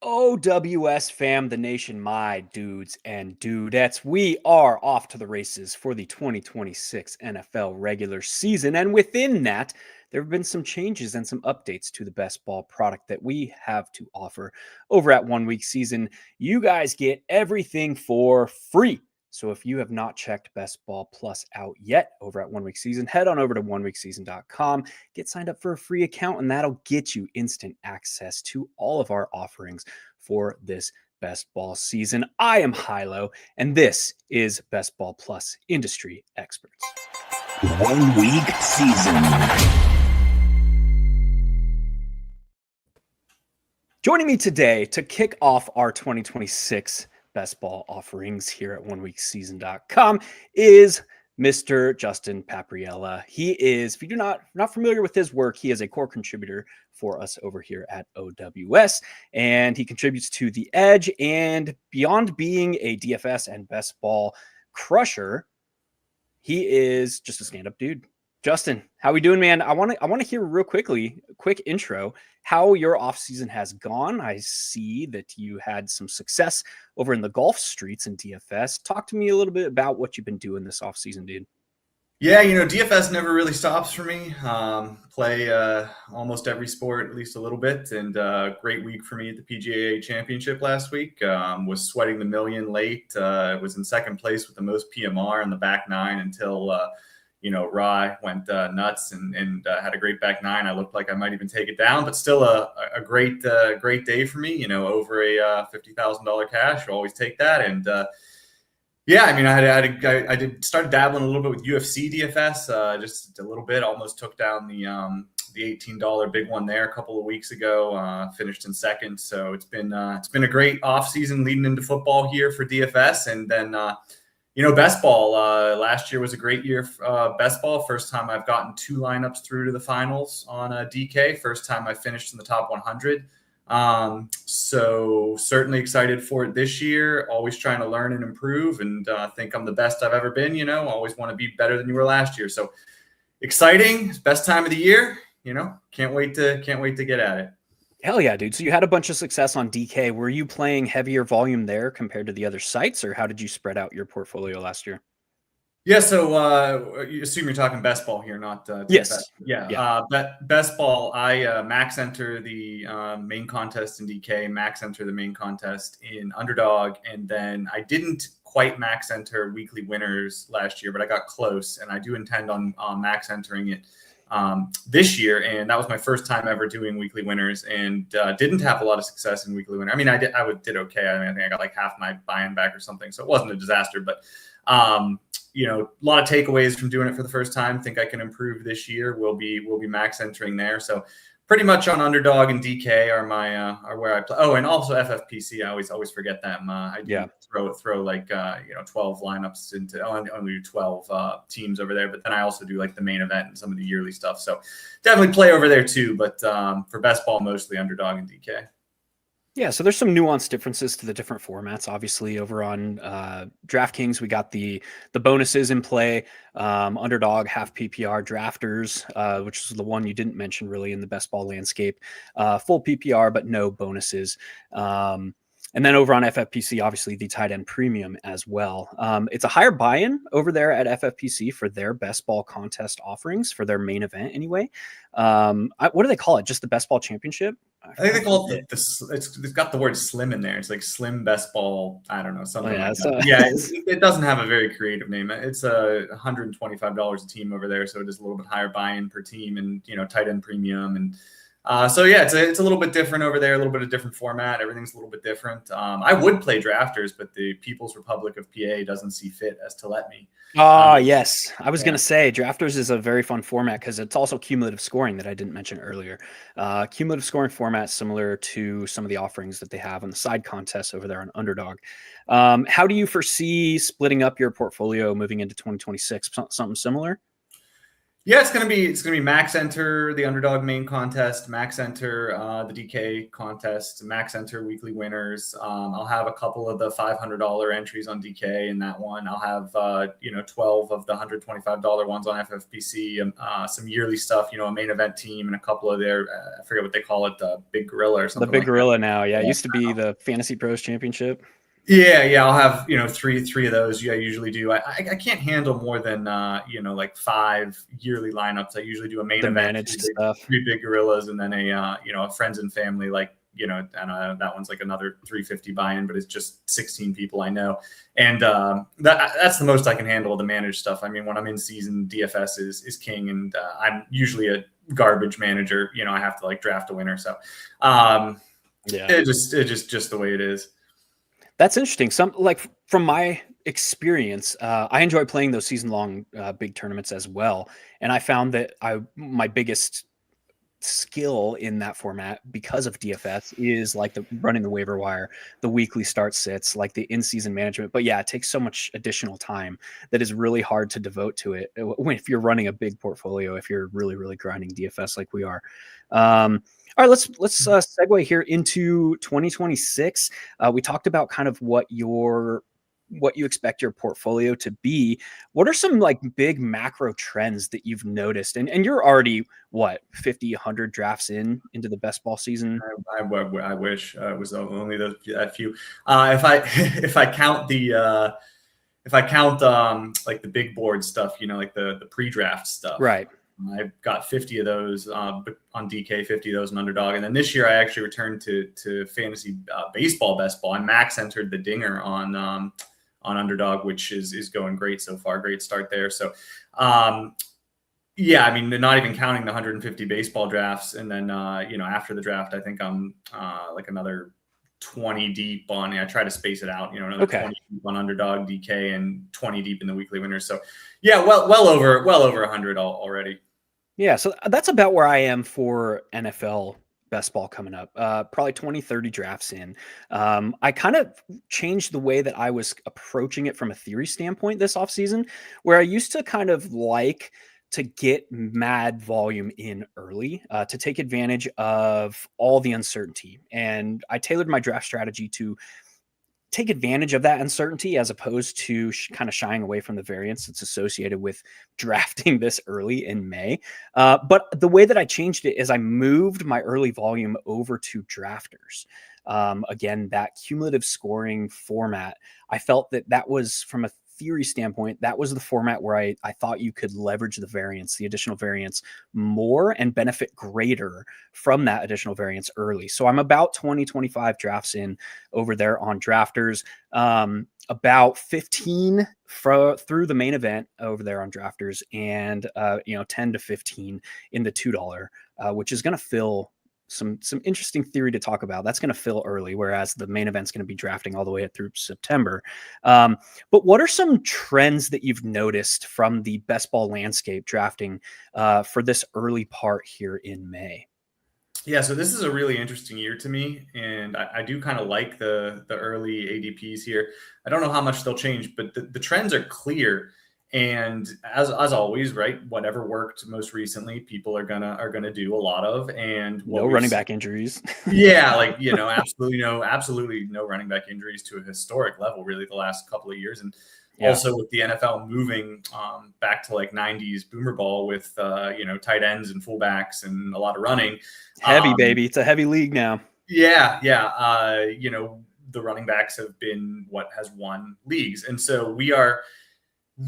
OWS fam, the nation, my dudes and dudettes, we are off to the races for the 2026 NFL regular season. And within that, there have been some changes and some updates to the best ball product that we have to offer over at 1 Week Season. You guys get everything for free. So if you have not checked Best Ball Plus out yet over at 1 Week Season, head on over to oneweekseason.com, get signed up for a free account, and that'll get you instant access to all of our offerings for this best ball season. I am Hilow, and this is Best Ball Plus Industry Experts. 1 Week Season. Joining me today to kick off our 2026 best ball offerings here at oneweekseason.com is Mr. Justin Papareilla. He is, if you're not familiar with his work, he is a core contributor for us over here at OWS, and he contributes to The Edge. And beyond being a DFS and best ball crusher, he is just a stand-up dude. Justin, how we doing, man? I want to hear real quickly, quick intro, how your offseason has gone. I see that you had some success over in the golf streets in DFS. Talk to me a little bit about what you've been doing this offseason, dude. Yeah, DFS never really stops for me. Play almost every sport, at least a little bit, and great week for me at the PGA Championship last week. Was sweating the million late. Was in second place with the most PMR in the back nine until Rye went nuts and had a great back nine. I looked like I might even take it down, but still a great day for me. Over a $50,000 cash. I'll always take that. And I started dabbling a little bit with UFC DFS, just a little bit. Almost took down the $18 big one there a couple of weeks ago. Finished in second, so it's been a great off season leading into football here for DFS, and then. Best ball last year was a great year. Best ball, first time I've gotten 2 lineups through to the finals on DK. First time I finished in the top 100. So certainly excited for it this year. Always trying to learn and improve, and think I'm the best I've ever been. Always want to be better than you were last year. So exciting, best time of the year. Can't wait to get at it. Hell yeah, dude. So you had a bunch of success on DK. Were you playing heavier volume there compared to the other sites, or how did you spread out your portfolio last year? Yeah, so you assume you're talking best ball here, not yes. Yeah. Best ball, I max enter the main contest in DK, max enter the main contest in Underdog, and then I didn't quite max enter weekly winners last year, but I got close, and I do intend on max entering it this year, and that was my first time ever doing weekly winners, and didn't have a lot of success in weekly winner. I mean, I did okay. I think I got like half my buy-in back or something, so it wasn't a disaster. But a lot of takeaways from doing it for the first time. Think I can improve this year. We'll be max entering there. So pretty much on Underdog and DK are my are where I play. Oh, and also FFPC. I always forget them. I do throw like 12 lineups into only do 12 teams over there. But then I also do like the main event and some of the yearly stuff. So definitely play over there too. But for best ball, mostly Underdog and DK. Yeah, so there's some nuanced differences to the different formats. Obviously, over on DraftKings, we got the bonuses in play. Underdog, half PPR, drafters, which is the one you didn't mention really in the best ball landscape. Full PPR, but no bonuses. And then over on FFPC, obviously the tight end premium as well. It's a higher buy-in over there at FFPC for their best ball contest offerings for their main event anyway. What do they call it? Just the best ball championship? I think they call it it's got the word slim in there. It's like slim best ball. I don't know, something like that. It doesn't have a very creative name. It's $125 a team over there. So it is a little bit higher buy-in per team, and, tight end premium. And it's a little bit different over there, a little bit of different format. Everything's a little bit different. I would play drafters, but the People's Republic of PA doesn't see fit as to let me. Yes. I was going to say drafters is a very fun format because it's also cumulative scoring that I didn't mention earlier. Cumulative scoring format similar to some of the offerings that they have on the side contests over there on Underdog. How do you foresee splitting up your portfolio moving into 2026? Something similar? Yeah, it's gonna be Max Enter the Underdog main contest, Max Enter the DK contest, Max Enter weekly winners. I'll have a couple of the $500 entries on DK in that one. I'll have 12 of the $125 ones on FFPC, some yearly stuff. A main event team and a couple of their I forget what they call it, the Big Gorilla or something. The Big like Gorilla that. now, yeah, it used to be the Fantasy Pros Championship. Yeah, I'll have three of those. Yeah, I usually do. I can't handle more than like 5 yearly lineups. I usually do a main The event, managed stuff. 3 big gorillas, and then a friends and family, like and that one's like another 350 buy-in, but it's just 16 people I know, and that's the most I can handle, the managed stuff. I mean, when I'm in season, DFS is king, and I'm usually a garbage manager. I have to like draft a winner, so Yeah, it's just the way it is. that's interesting. From my experience, I enjoy playing those season-long big tournaments as well, and I found that my biggest skill in that format, because of DFS, is like the running the waiver wire, the weekly start sits, like the in-season management. But yeah, it takes so much additional time that is really hard to devote to it if you're running a big portfolio, if you're really grinding DFS like we are. All right, let's segue here into 2026. We talked about kind of what you expect your portfolio to be. What are some like big macro trends that you've noticed? And you're already what, 50, 100 drafts into the best ball season? I wish it was only that few. If I count like the big board stuff, like the pre-draft stuff, Right. I've got 50 of those on DK, 50 of those in Underdog, and then this year I actually returned to fantasy baseball best ball. I max entered the dinger on Underdog, which is going great so far. Great start there. So, yeah, I mean, they're not even counting the 150 baseball drafts, and then after the draft, I think I'm like another 20 deep on. I try to space it out. Another 20 deep on Underdog, DK, and 20 deep in the weekly winners. So, yeah, well over 100 already. Yeah, so that's about where I am for NFL best ball coming up. Probably 20, 30 drafts in. I kind of changed the way that I was approaching it from a theory standpoint this offseason, where I used to kind of like to get mad volume in early to take advantage of all the uncertainty. And I tailored my draft strategy to take advantage of that uncertainty as opposed to kind of shying away from the variance that's associated with drafting this early in May. But the way that I changed it is I moved my early volume over to drafters. Again, that cumulative scoring format, I felt that was, from a theory standpoint, that was the format where I thought you could leverage the variance, the additional variance, more and benefit greater from that additional variance early. So I'm about 20, 25 drafts in over there on drafters, about 15 through the main event over there on drafters, and 10 to 15 in the $2, which is going to fill some interesting theory to talk about. That's going to fill early, whereas the main event's going to be drafting all the way through September. But what are some trends that you've noticed from the best ball landscape drafting for this early part here in May? Yeah, so this is a really interesting year to me, and I do kind of like the early ADPs here. I don't know how much they'll change, but the trends are clear. And as always, right, whatever worked most recently, people are gonna do a lot of. And no running back injuries. Yeah, like absolutely no running back injuries to a historic level, really, the last couple of years. And also with the NFL moving back to like 90s boomer ball with tight ends and fullbacks and a lot of running. Heavy, baby. It's a heavy league now. Yeah. The running backs have been what has won leagues. And so we are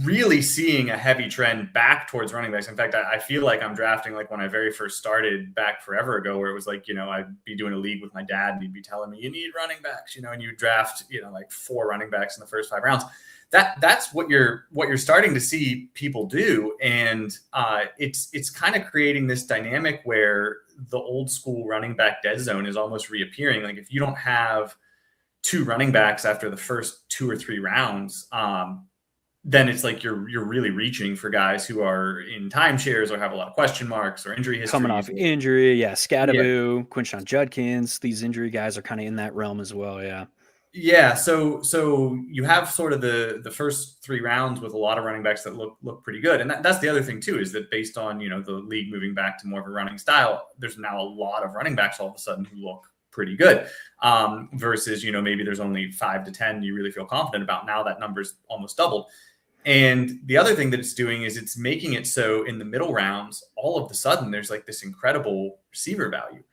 really seeing a heavy trend back towards running backs. In fact, I feel like I'm drafting like when I very first started back forever ago, where it was like, I'd be doing a league with my dad and he'd be telling me, you need running backs, and you draft, like 4 running backs in the first 5 rounds. That's what you're starting to see people do. And it's kind of creating this dynamic where the old school running back dead zone is almost reappearing. Like if you don't have 2 running backs after the first 2 or 3 rounds, then it's like you're really reaching for guys who are in timeshares or have a lot of question marks or injury history. Coming off injury, Scadaboo, Quinshon Judkins, these injury guys are kind of in that realm as well, yeah. Yeah, so you have sort of the first 3 rounds with a lot of running backs that look pretty good, and that's the other thing too, is that based on the league moving back to more of a running style, there's now a lot of running backs all of a sudden who look pretty good, versus maybe there's only 5 to 10 you really feel confident about. Now that number's almost doubled. And the other thing that it's doing is it's making it so in the middle rounds, all of a sudden there's like this incredible receiver value.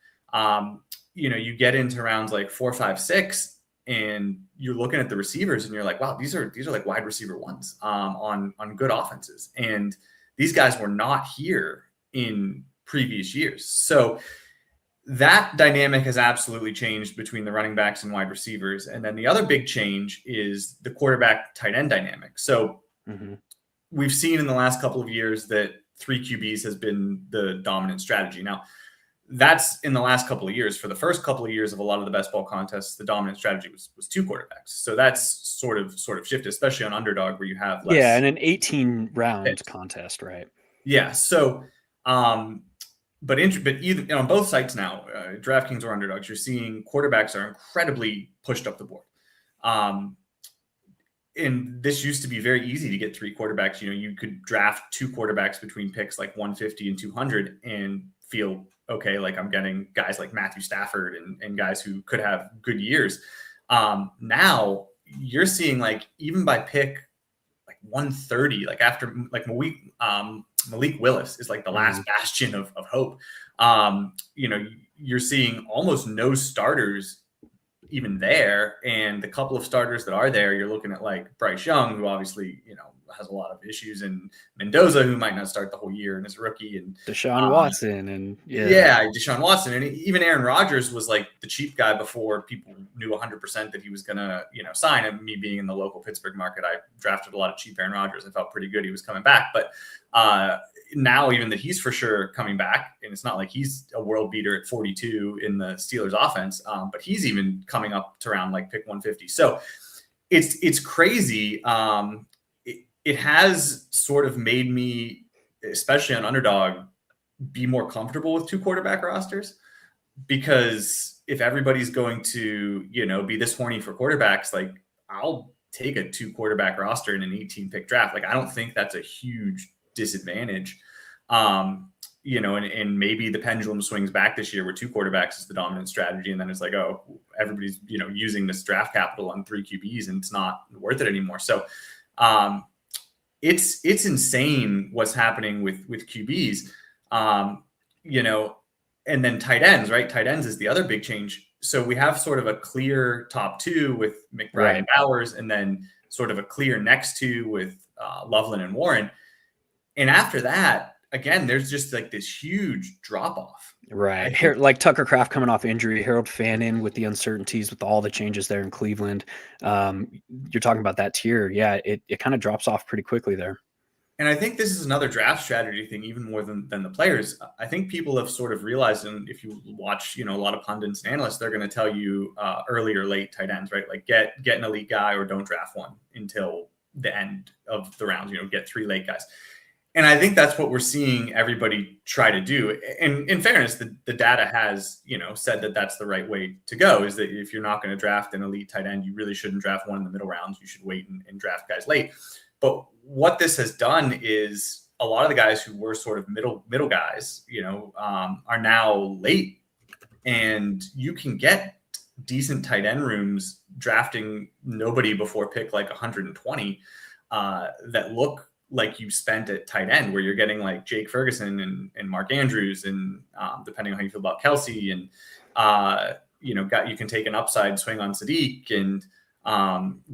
You get into rounds like 4, 5, 6, and you're looking at the receivers and you're like, wow, these are like wide receiver ones on good offenses. And these guys were not here in previous years. So that dynamic has absolutely changed between the running backs and wide receivers. And then the other big change is the quarterback tight end dynamic. So we've seen in the last couple of years that 3 QBs has been the dominant strategy. Now, that's in the last couple of years. For the first couple of years of a lot of the best ball contests, the dominant strategy was 2 quarterbacks. So that's sort of shifted, especially on underdog where you have less. Yeah, and an 18-round contest, right? Yeah. So, but either on both sites now, DraftKings or underdogs, you're seeing quarterbacks are incredibly pushed up the board. And this used to be very easy to get 3 quarterbacks. You could draft 2 quarterbacks between picks like 150 and 200 and feel okay, like I'm getting guys like Matthew Stafford and guys who could have good years. Now you're seeing like even by pick like 130, like after like Malik Willis is like the last bastion of hope. You're seeing almost no starters even there, and the couple of starters that are there, you're looking at like Bryce Young, who obviously has a lot of issues, and Mendoza, who might not start the whole year and is a rookie, and Deshaun Watson, and Deshaun Watson, and even Aaron Rodgers was like the cheap guy before people knew 100% that he was gonna sign. And me being in the local Pittsburgh market, I drafted a lot of cheap Aaron Rodgers. I felt pretty good he was coming back, but now even that he's for sure coming back, and it's not like he's a world beater at 42 in the Steelers offense, but he's even coming up to around like pick 150. So it's crazy. It has sort of made me, especially on underdog, be more comfortable with 2 quarterback rosters, because if everybody's going to be this horny for quarterbacks, like I'll take a 2 quarterback roster in an 18 pick draft. Like I don't think that's a huge disadvantage. And maybe the pendulum swings back this year where 2 quarterbacks is the dominant strategy, and then it's like, oh, everybody's using this draft capital on 3 QBs and it's not worth it anymore. So it's insane what's happening with QBs. And then tight ends, right? Tight ends is the other big change. So we have sort of a clear top 2 with McBride and Bowers, and then sort of a clear next 2 with Loveland and Warren. And after that, again, there's just like this huge drop off. Right. Like Tucker Kraft coming off injury, Harold Fannin with the uncertainties with all the changes there in Cleveland. You're talking about that tier. Yeah, it kind of drops off pretty quickly there. And I think this is another draft strategy thing, even more than the players. I think people have sort of realized, and if you watch, a lot of pundits and analysts, they're going to tell you early or late tight ends, right? Like get an elite guy or don't draft one until the end of the rounds, get 3 late guys. And I think that's what we're seeing everybody try to do. And in fairness, the data has, said that that's the right way to go, is that if you're not going to draft an elite tight end, you really shouldn't draft one in the middle rounds. You should wait and draft guys late. But what this has done is a lot of the guys who were sort of middle guys, are now late, and you can get decent tight end rooms drafting nobody before pick like 120 that look like you spent at tight end, where you're getting like Jake Ferguson and Mark Andrews, and depending on how you feel about Kelsey, and you can take an upside swing on Sadiq, and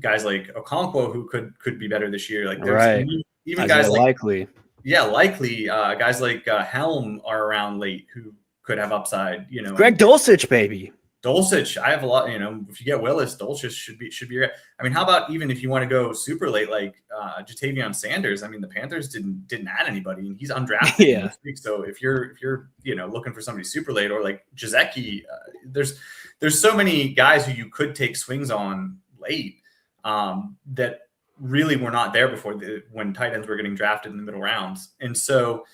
guys like Okonkwo, who could be better this year. Like there's even guys like likely guys like Helm are around late who could have upside. Greg Dulcich, baby. Dulcich, I have a lot. If you get Willis, Dulcich should be. I mean, how about even if you want to go super late, like Jatavion Sanders? I mean, the Panthers didn't add anybody, and he's undrafted this week. So if you're looking for somebody super late, or like Jazeki, there's so many guys who you could take swings on late that really were not there before when tight ends were getting drafted in the middle rounds. And so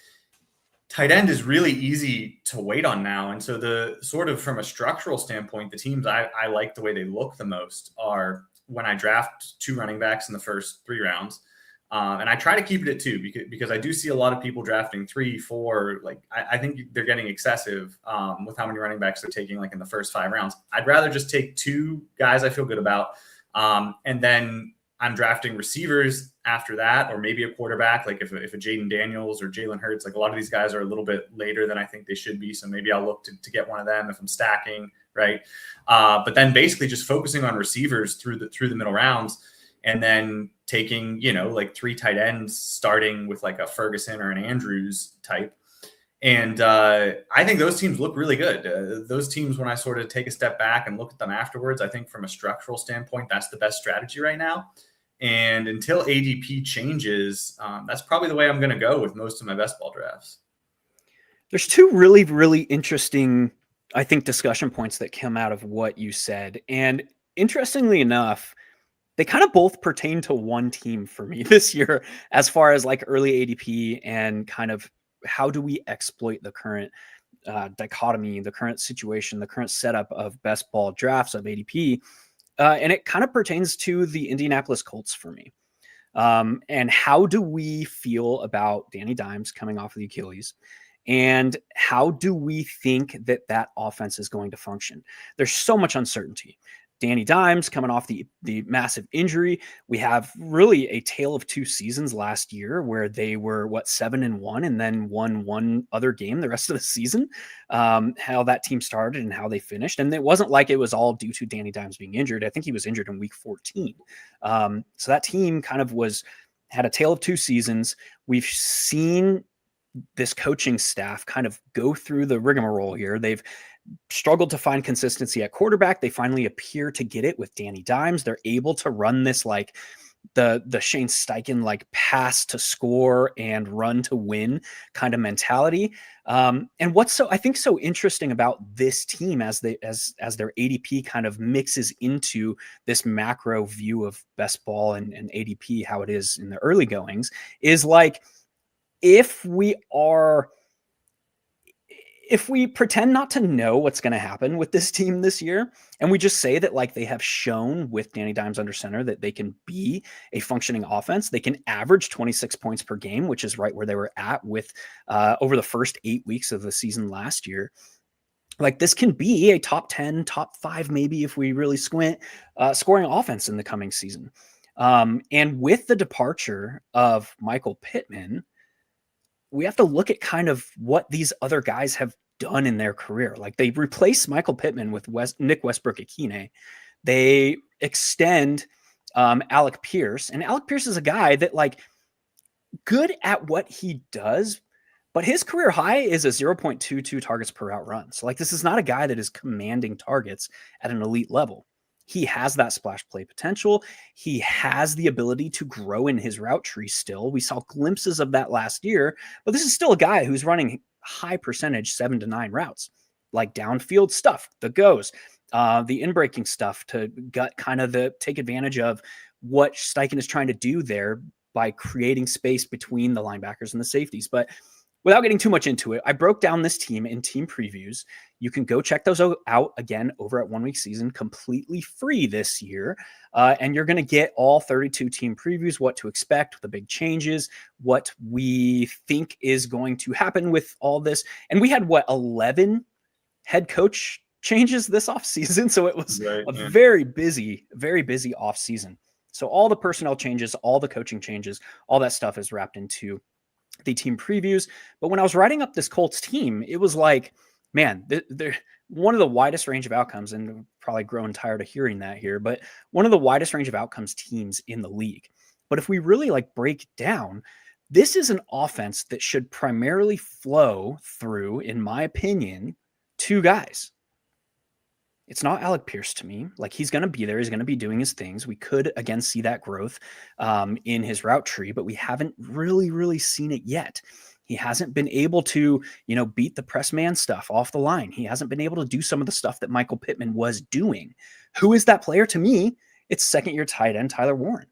tight end is really easy to wait on now. And so the sort of from a structural standpoint, the teams I like the way they look the most are when I draft 2 running backs in the first 3 rounds. And I try to keep it at 2 because I do see a lot of people drafting 3, 4. Like I think they're getting excessive with how many running backs they're taking like in the first 5 rounds. I'd rather just take 2 guys I feel good about. And then I'm drafting receivers after that, or maybe a quarterback, like if a Jaden Daniels or Jalen Hurts, like a lot of these guys are a little bit later than I think they should be. So maybe I'll look to get one of them if I'm stacking, right? But then basically just focusing on receivers through the middle rounds, and then taking, like 3 tight ends, starting with like a Ferguson or an Andrews type. And I think those teams look really good. Those teams, when I sort of take a step back and look at them afterwards, I think from a structural standpoint, that's the best strategy right now. And until ADP changes, that's probably the way I'm going to go with most of my best ball drafts. There's 2 really, really interesting, I think, discussion points that come out of what you said. And interestingly enough, they kind of both pertain to one team for me this year, as far as like early ADP and kind of how do we exploit the current dichotomy, the current situation, the current setup of best ball drafts of ADP. And it kind of pertains to the Indianapolis Colts for me. And how do we feel about Danny Dimes coming off of the Achilles? And how do we think that offense is going to function? There's so much uncertainty. Danny Dimes coming off the massive injury. We have really a tale of 2 seasons last year where they were 7-1 and then won one other game the rest of the season. How that team started and how they finished. And it wasn't like it was all due to Danny Dimes being injured. I think he was injured in week 14. So that team kind of had a tale of 2 seasons. We've seen this coaching staff kind of go through the rigmarole here. They've struggled to find consistency at quarterback. They finally appear to get it with Danny Dimes. They're able to run this like the Shane Steichen like pass to score and run to win kind of mentality. And what's I think so interesting about this team as their ADP kind of mixes into this macro view of best ball and ADP, how it is in the early goings, is like if we pretend not to know what's going to happen with this team this year, and we just say that like they have shown with Danny Dimes under center that they can be a functioning offense, they can average 26 points per game, which is right where they were at with over the first 8 weeks of the season last year. Like this can be a top 10, top 5, maybe if we really squint, scoring offense in the coming season. And with the departure of Michael Pittman, we have to look at kind of what these other guys have done in their career. Like they replace Michael Pittman with Nick Westbrook-Ikhine. They extend Alec Pierce, and Alec Pierce is a guy that like good at what he does, but his career high is a 0.22 targets per route run. So like this is not a guy that is commanding targets at an elite level. He has that splash play potential. He has the ability to grow in his route tree still. We saw glimpses of that last year, but this is still a guy who's running high percentage 7 to 9 routes, like downfield stuff, the goes, the in-breaking stuff to take advantage of what Steichen is trying to do there by creating space between the linebackers and the safeties. But without getting too much into it, I broke down this team in team previews. You can go check those out again over at 1 Week Season, completely free this year. And you're going to get all 32 team previews, what to expect, the big changes, what we think is going to happen with all this. And we had 11 head coach changes this offseason. So it was very busy offseason. So all the personnel changes, all the coaching changes, all that stuff is wrapped into the team previews. But when I was writing up this Colts team, it was like, man, they're one of the widest range of outcomes, and I'm probably growing tired of hearing that here, but one of the widest range of outcomes teams in the league. But if we really like break down, this is an offense that should primarily flow through, in my opinion, 2 guys. It's not Alec Pierce to me. Like he's going to be there. He's going to be doing his things. We could again see that growth in his route tree, but we haven't really seen it yet. He hasn't been able to, beat the press man stuff off the line. He hasn't been able to do some of the stuff that Michael Pittman was doing. Who is that player to me? It's 2nd-year tight end Tyler Warren.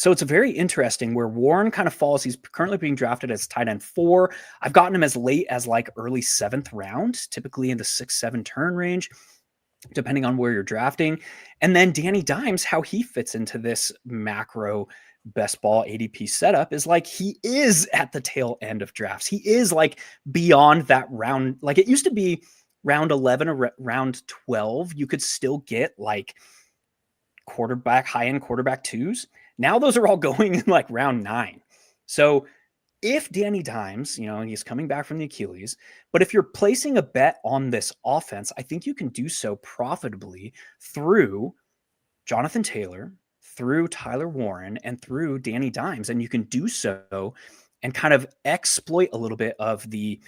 So it's very interesting where Warren kind of falls. He's currently being drafted as tight end 4. I've gotten him as late as like early 7th round, typically in the 6-7 turn range, depending on where you're drafting. And then Danny Dimes, how he fits into this macro best ball ADP setup is like he is at the tail end of drafts. He is like beyond that round. Like it used to be round 11 or round 12, you could still get like high-end quarterback 2s. Now those are all going in like round 9. So if Danny Dimes, he's coming back from the Achilles, but if you're placing a bet on this offense, I think you can do so profitably through Jonathan Taylor, through Tyler Warren, and through Danny Dimes. And you can do so and kind of exploit a little bit of the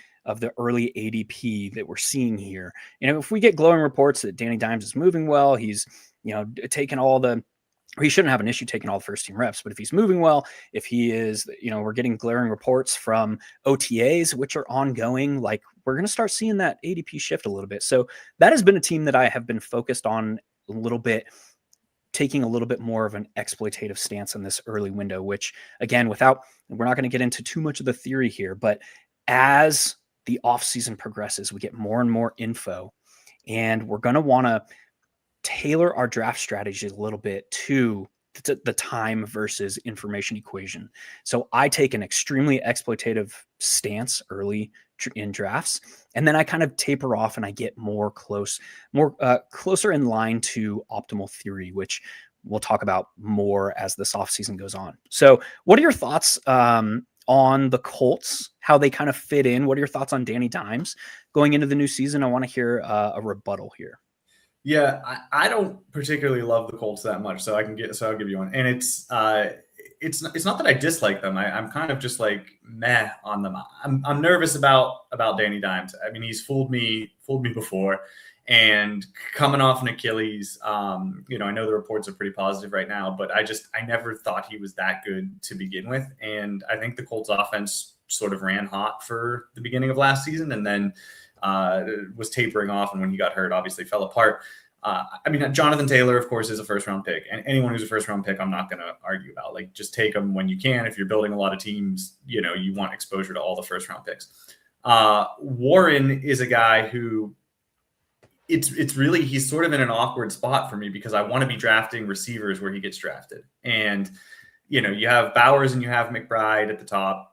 early ADP that we're seeing here. If we get glowing reports that Danny Dimes is moving well, he's, taking he shouldn't have an issue taking all the first team reps, but if he's moving well, if he is, we're getting glaring reports from OTAs, which are ongoing, like we're going to start seeing that ADP shift a little bit. So that has been a team that I have been focused on a little bit, taking a little bit more of an exploitative stance in this early window, which again, we're not going to get into too much of the theory here, but as the offseason progresses, we get more and more info, and we're going to want to tailor our draft strategy a little bit to the time versus information equation. So I take an extremely exploitative stance early in drafts, and then I kind of taper off and I get closer in line to optimal theory, which we'll talk about more as this offseason goes on. So what are your thoughts on the Colts, how they kind of fit in? What are your thoughts on Danny Dimes going into the new season? I want to hear a rebuttal here. Yeah, I don't particularly love the Colts that much, so I'll give you one. And it's not that I dislike them. I'm kind of just like meh on them. I'm nervous about Danny Dimes. I mean, he's fooled me before, and coming off an Achilles, I know the reports are pretty positive right now, but I never thought he was that good to begin with. And I think the Colts offense sort of ran hot for the beginning of last season, and then was tapering off, and when he got hurt, obviously fell apart. Jonathan Taylor, of course, is a first-round pick, and anyone who's a first-round pick, I'm not going to argue about. Like, just take them when you can. If you're building a lot of teams, you want exposure to all the first-round picks. Warren is a guy who it's really, he's sort of in an awkward spot for me because I want to be drafting receivers where he gets drafted, and you have Bowers and you have McBride at the top.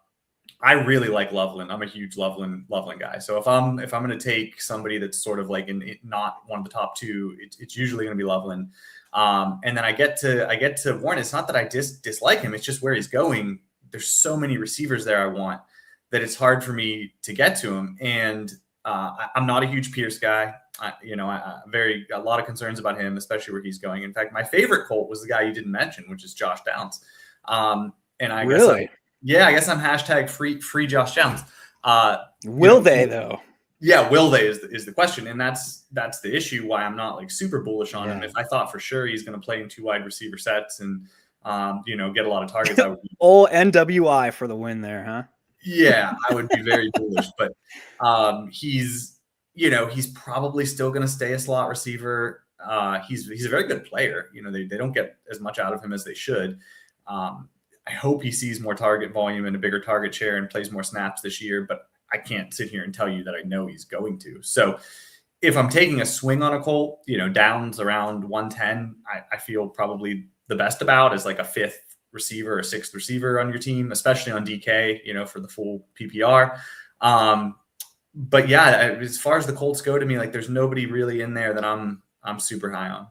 I really like Loveland. I'm a huge Loveland guy. So if I'm going to take somebody that's sort of like not one of the top 2, it's usually going to be Loveland. And then I get to Warren. It's not that I dislike him. It's just where he's going. There's so many receivers there I want that it's hard for me to get to him. And I'm not a huge Pierce guy. A lot of concerns about him, especially where he's going. In fact, my favorite Colt was the guy you didn't mention, which is Josh Downs. And I really. I guess I'm hashtag free Josh Downs. Will they though? Yeah, will they is the question, and that's the issue. Why I'm not like super bullish on him. If I thought for sure he's going to play in 2 wide receiver sets and get a lot of targets, I would be all NWI for the win there, huh? Yeah, I would be very bullish, but he's probably still going to stay a slot receiver. He's a very good player. They don't get as much out of him as they should. I hope he sees more target volume and a bigger target share and plays more snaps this year, but I can't sit here and tell you that I know he's going to. So if I'm taking a swing on a Colt, Downs around 110, I feel probably the best about is like a 5th receiver or 6th receiver on your team, especially on DK, for the full PPR. But yeah, as far as the Colts go, to me, like there's nobody really in there that I'm super high on.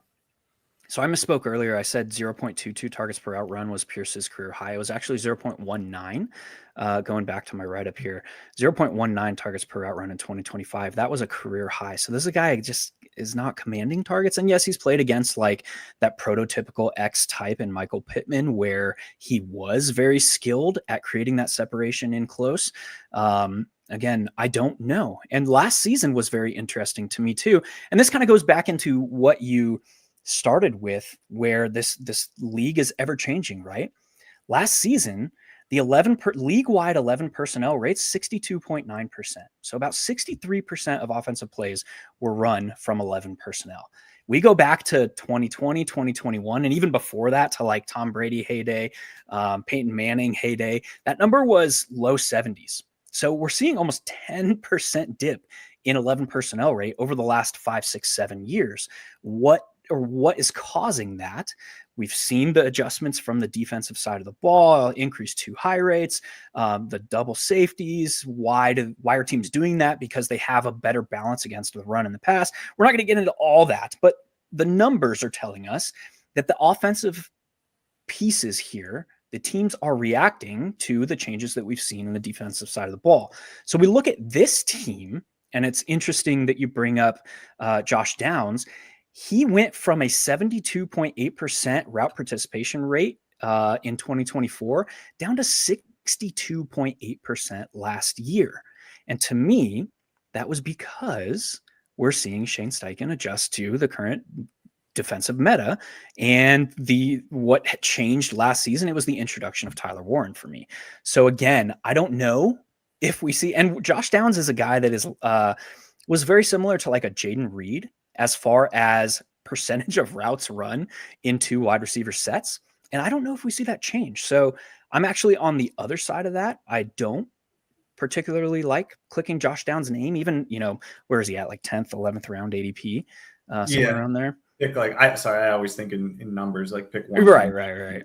So I misspoke earlier. I said 0.22 targets per out run was Pierce's career high. It was actually 0.19. Going back to my write-up here, 0.19 targets per out run in 2025. That was a career high. So this is a guy who just is not commanding targets. And yes, he's played against like that prototypical X type in Michael Pittman, where he was very skilled at creating that separation in close. Again, I don't know. And last season was very interesting to me too. And this kind of goes back into what you started with, where this league is ever changing, right? Last season, The league-wide 11 personnel rate's 62.9%. So about 63% of offensive plays were run from 11 personnel. We go back to 2020, 2021, and even before that to like Tom Brady heyday, Peyton Manning heyday, that number was low 70s. So we're seeing almost 10% dip in 11 personnel rate over the last 5, 6, 7 years. What is causing that? We've seen the adjustments from the defensive side of the ball, increased 2 high rates, the double safeties. Why are teams doing that? Because they have a better balance against the run in the pass. We're not going to get into all that, but the numbers are telling us that the offensive pieces here, the teams are reacting to the changes that we've seen in the defensive side of the ball. So we look at this team, and it's interesting that you bring up Josh Downs. He went from a 72.8% route participation rate in 2024 down to 62.8% last year. And to me, that was because we're seeing Shane Steichen adjust to the current defensive meta, and what had changed last season, it was the introduction of Tyler Warren for me. So again, I don't know if we see, and Josh Downs is a guy that was very similar to like a Jaden Reed as far as percentage of routes run into wide receiver sets. And I don't know if we see that change. So I'm actually on the other side of that. I don't particularly like clicking Josh Downs' name, even, where is he at? Like 10th, 11th round ADP, somewhere around there. Pick I always think in numbers, like pick one. Right.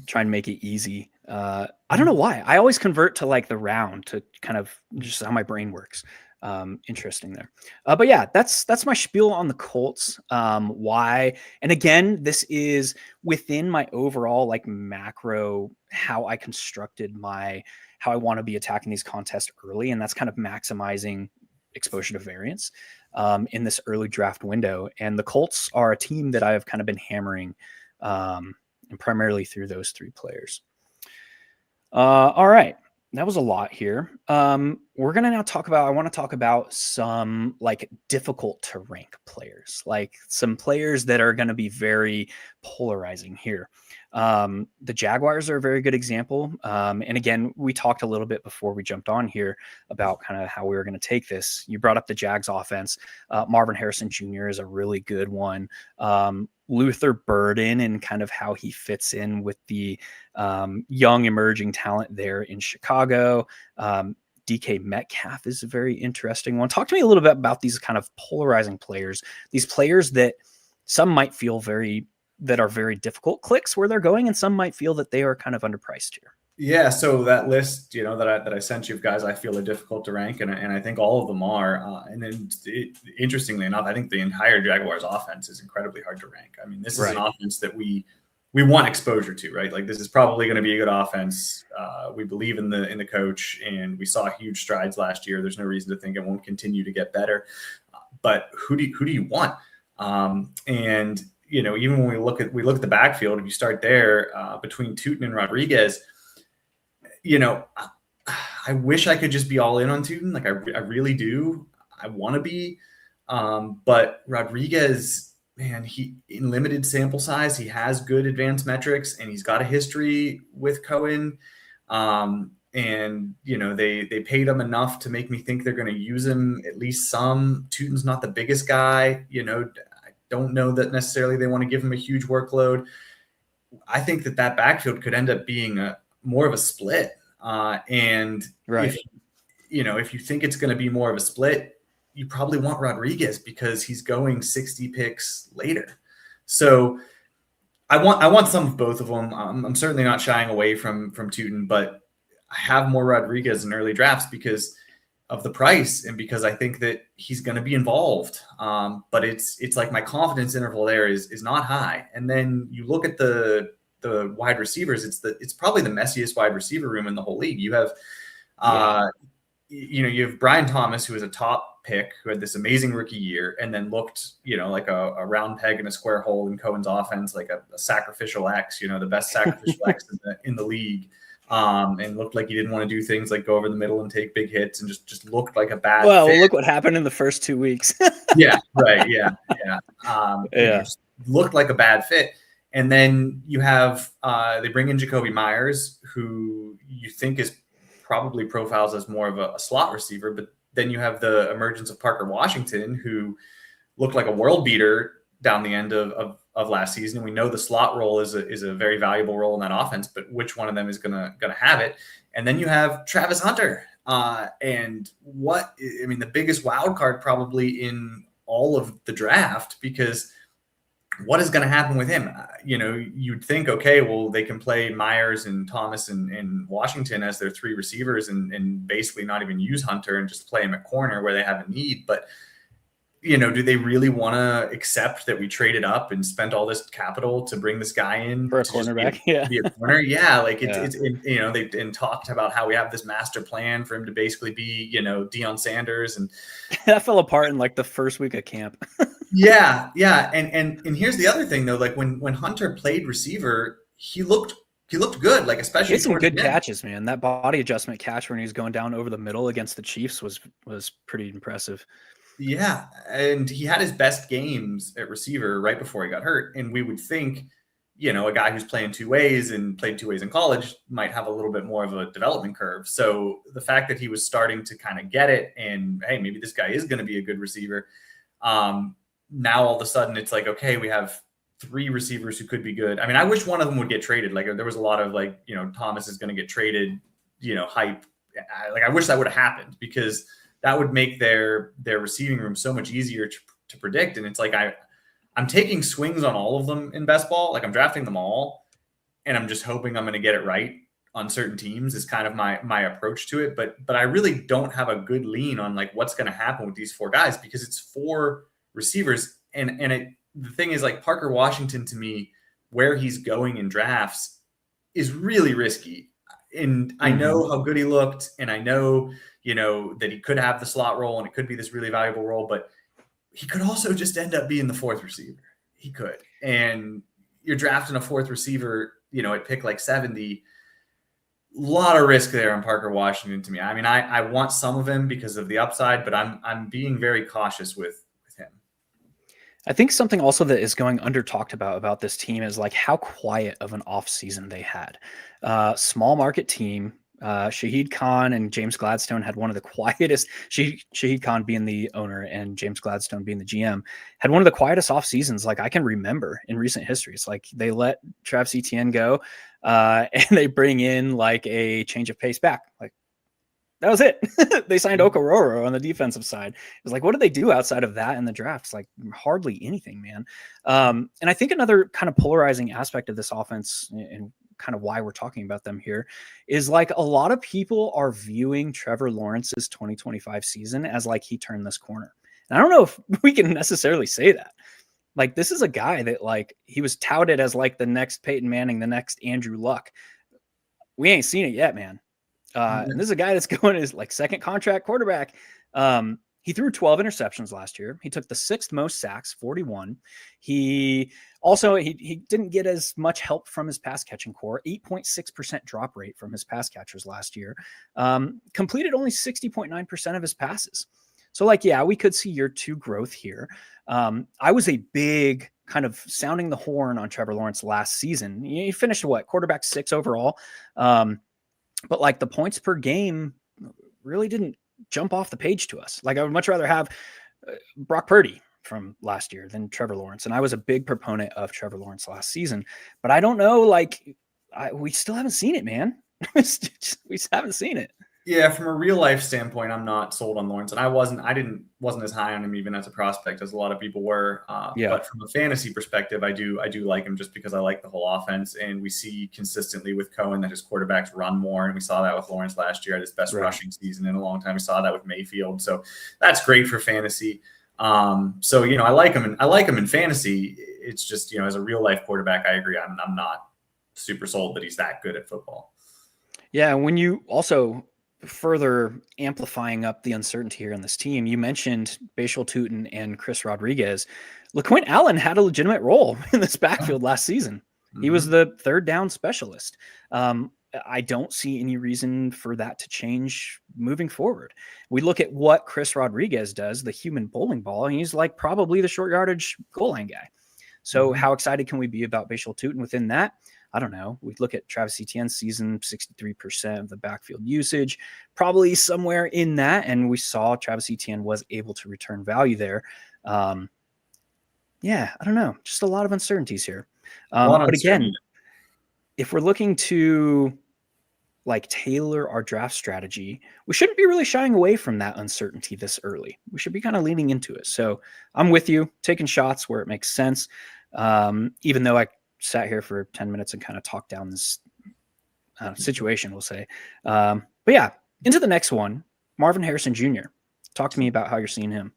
Try and make it easy. I don't know why. I always convert to like the round to kind of just how my brain works. Interesting there. But yeah, that's my spiel on the Colts. Why? And again, this is within my overall like macro, how I constructed how I want to be attacking these contests early. And that's kind of maximizing exposure to variance in this early draft window. And the Colts are a team that I've kind of been hammering and primarily through those 3 players. All right. That was a lot here. We're going to now I want to talk about some like difficult to rank players, like some players that are going to be very polarizing here. The Jaguars are a very good example. And again, we talked a little bit before we jumped on here about kind of how we were going to take this. You brought up the Jags offense. Marvin Harrison Jr. is a really good one. Luther Burden and kind of how he fits in with the young emerging talent there in Chicago. DK Metcalf is a very interesting one. Talk to me a little bit about these kind of polarizing players, these players that some might feel that are very difficult clicks where they're going, and some might feel that they are kind of underpriced here. Yeah, so that list, that I sent you guys, I feel are difficult to rank, and I think all of them are. And then, interestingly enough, I think the entire Jaguars offense is incredibly hard to rank. I mean, this is an offense that we want exposure to, right? Like, this is probably going to be a good offense. We believe in the coach, and we saw huge strides last year. There's no reason to think it won't continue to get better. But who do you want? And even when we look at the backfield, if you start there between Tootin and Rodriguez. I wish I could just be all in on Tootin. Like I really do. I want to be. But Rodriguez, man, he in limited sample size, he has good advanced metrics, and he's got a history with Cohen. And they paid him enough to make me think they're going to use him at least some. Tootin's not the biggest guy. I don't know that necessarily they want to give him a huge workload. I think that backfield could end up being more of a split. And if you think it's going to be more of a split, you probably want Rodriguez because he's going 60 picks later. So I want some of both of them. I'm certainly not shying away from Tootin, but I have more Rodriguez in early drafts because of the price and because I think that he's going to be involved. But it's like my confidence interval there is not high. And then you look at the wide receivers, it's probably the messiest wide receiver room in the whole league. You have, you have Brian Thomas, who was a top pick, who had this amazing rookie year, and then looked, like a round peg in a square hole in Cohen's offense, like a sacrificial X, the best sacrificial X in the league, and looked like he didn't want to do things like go over the middle and take big hits, and just looked like a bad. Well, fit. Look what happened in the first 2 weeks. Yeah, right. Yeah. Just looked like a bad fit. And then you have they bring in Jacoby Myers, who you think is probably profiles as more of a slot receiver, but then you have the emergence of Parker Washington, who looked like a world beater down the end of last season. We know the slot role is a very valuable role in that offense, but which one of them is gonna have it? And then you have Travis Hunter, and the biggest wild card probably in all of the draft, because what is going to happen with him? You'd think, okay, well, they can play Myers and Thomas and Washington as their three receivers and basically not even use Hunter and just play him at corner where they have a need. But, do they really want to accept that we traded up and spent all this capital to bring this guy in for a cornerback? Be a corner? Yeah. They talked about how we have this master plan for him to basically be, Deion Sanders, and that fell apart in like the first week of camp. Yeah. And here's the other thing though, like when Hunter played receiver, he looked good, like especially he had some good catches, man. That body adjustment catch when he was going down over the middle against the Chiefs was pretty impressive. Yeah, and he had his best games at receiver right before he got hurt, and we would think, a guy who's playing two ways and played two ways in college might have a little bit more of a development curve. So the fact that he was starting to kind of get it, and hey, maybe this guy is going to be a good receiver. Now all of a sudden it's like, okay, we have three receivers who could be good. I mean, I wish one of them would get traded. Like there was a lot of Thomas is going to get traded, hype. I wish that would have happened, because that would make their receiving room so much easier to predict. And it's like, I'm taking swings on all of them in best ball. Like I'm drafting them all, and I'm just hoping I'm going to get it right on certain teams is kind of my approach to it. But I really don't have a good lean on like what's going to happen with these four guys, because it's four receivers. And the thing is, like, Parker Washington, to me, where he's going in drafts is really risky. And I know how good he looked, and I know, that he could have the slot role and it could be this really valuable role, but he could also just end up being the fourth receiver. He could. And you're drafting a fourth receiver, at pick like 70. A lot of risk there on Parker Washington to me. I mean, I want some of him because of the upside, but I'm being very cautious with him. I think something also that is going under talked about this team is like how quiet of an off season they had. Small market team. Shahid Khan and James Gladstone had one of the quietest. Shahid Khan being the owner and James Gladstone being the GM had one of the quietest off seasons like I can remember in recent history. It's like they let Travis Etienne go, and they bring in like a change of pace back. Like that was it. They signed Okororo on the defensive side. It was like, what did they do outside of that in the drafts? Like hardly anything, man. And I think another kind of polarizing aspect of this offense and kind of why we're talking about them here is like a lot of people are viewing Trevor Lawrence's 2025 season as like he turned this corner. And I don't know if we can necessarily say that. Like this is a guy that like he was touted as like the next Peyton Manning, the next Andrew Luck. We ain't seen it yet, man. And this is a guy that's going as like second contract quarterback. He threw 12 interceptions last year. He took the sixth most sacks, 41. He didn't get as much help from his pass catching core, 8.6% drop rate from his pass catchers last year. Completed only 60.9% of his passes. So like, yeah, we could see year two growth here. I was a big kind of sounding the horn on Trevor Lawrence last season. He finished quarterback 6 overall. But like the points per game really didn't jump off the page to us. Like I would much rather have Brock Purdy from last year than Trevor Lawrence. And I was a big proponent of Trevor Lawrence last season, but I don't know, like we still haven't seen it, man. We just haven't seen it. Yeah, from a real life standpoint, I'm not sold on Lawrence, and I wasn't as high on him even as a prospect as a lot of people were. But from a fantasy perspective, I do like him just because I like the whole offense, and we see consistently with Cohen that his quarterbacks run more, and we saw that with Lawrence last year at his best rushing season in a long time. We saw that with Mayfield, so that's great for fantasy. So I like him, and I like him in fantasy. It's just as a real life quarterback, I agree. I'm not super sold that he's that good at football. Yeah, when you also further amplifying up the uncertainty here on this team, you mentioned Bashal Tutin and Chris Rodriguez. LaQuint Allen had a legitimate role in this backfield last season. He was the third down specialist. I don't see any reason for that to change moving forward. We look at what Chris Rodriguez does, the human bowling ball, and he's like probably the short yardage goal line guy. So how excited can we be about Bashal Tutin within that? I don't know. We look at Travis Etienne's season, 63% of the backfield usage, probably somewhere in that. And we saw Travis Etienne was able to return value there. Yeah, I don't know. Just a lot of uncertainties here. But again, if we're looking to like tailor our draft strategy, we shouldn't be really shying away from that uncertainty this early. We should be kind of leaning into it. So I'm with you, taking shots where it makes sense. Even though I sat here for 10 minutes and kind of talked down this situation, we'll say. But yeah, into the next one, Marvin Harrison Jr. Talk to me about how you're seeing him.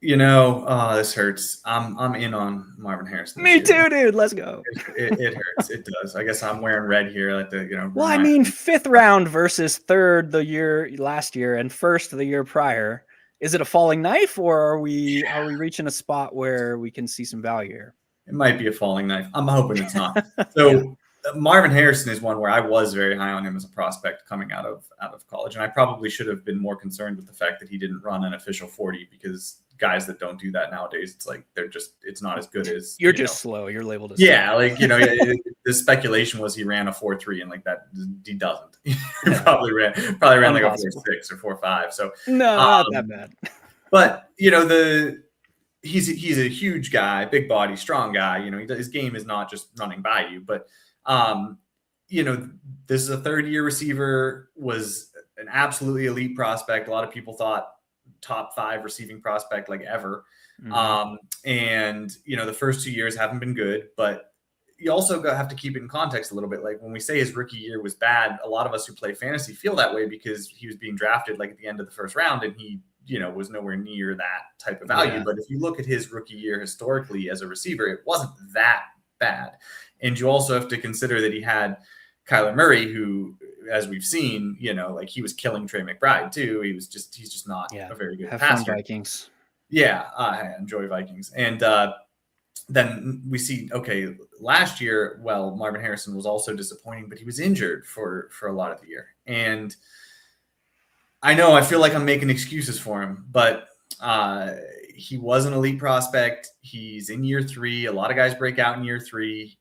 This hurts. I'm in on Marvin Harrison. Me too, dude. Let's go. It hurts. It does. I guess I'm wearing red here. Like Well, I mean, 5th round versus 3rd the year last year and 1st the year prior. Is it a falling knife, or are we reaching a spot where we can see some value here? It might be a falling knife. I'm hoping it's not. So Marvin Harrison is one where I was very high on him as a prospect coming out of college, and I probably should have been more concerned with the fact that he didn't run an official 40, because guys that don't do that nowadays, it's like it's not as good as you're just slow. You're labeled as slow. Like the speculation was he ran a 4.3, and like that he doesn't. He probably ran like a 4.6 or 4.5. So no, not that bad. But he's a huge guy, big body, strong guy. His game is not just running by you, but this is a 3rd-year receiver, was an absolutely elite prospect. A lot of people thought top 5 receiving prospect like ever. And the first 2 years haven't been good, but you also have to keep it in context a little bit. Like when we say his rookie year was bad, a lot of us who play fantasy feel that way because he was being drafted like at the end of the 1st round, and he was nowhere near that type of value. But if you look at his rookie year historically as a receiver, it wasn't that bad. And you also have to consider that he had Kyler Murray, who, as we've seen, like he was killing Trey McBride too. He's just not a very good passer. Fun Vikings. Yeah, I enjoy Vikings. And then we see, okay, last year, well, Marvin Harrison was also disappointing, but he was injured for a lot of the year. And I feel like I'm making excuses for him, but he was an elite prospect. He's in year 3. A lot of guys break out in year 3.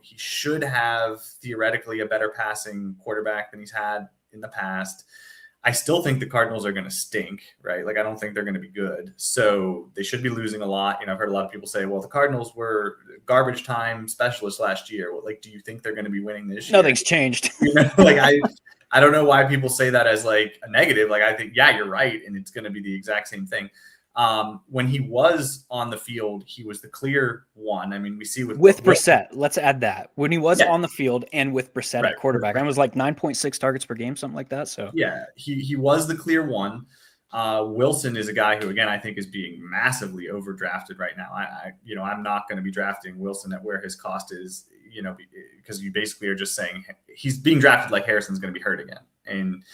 He should have theoretically a better passing quarterback than he's had in the past. I still think the Cardinals are going to stink, right? Like, I don't think they're going to be good. So they should be losing a lot. I've heard a lot of people say, well, the Cardinals were garbage time specialists last year. Well, like, do you think they're going to be winning this year? Nothing's changed. I don't know why people say that as like a negative. Like, I think, yeah, you're right. And it's going to be the exact same thing. When he was on the field, he was the clear one. I mean, we see with Brissett. Let's add that. When he was on the field and with Brissett at quarterback, it was like 9.6 targets per game, something like that. So yeah, he was the clear one. Wilson is a guy who, again, I think is being massively overdrafted right now. I'm not going to be drafting Wilson at where his cost is, because you basically are just saying he's being drafted like Harrison's going to be hurt again. And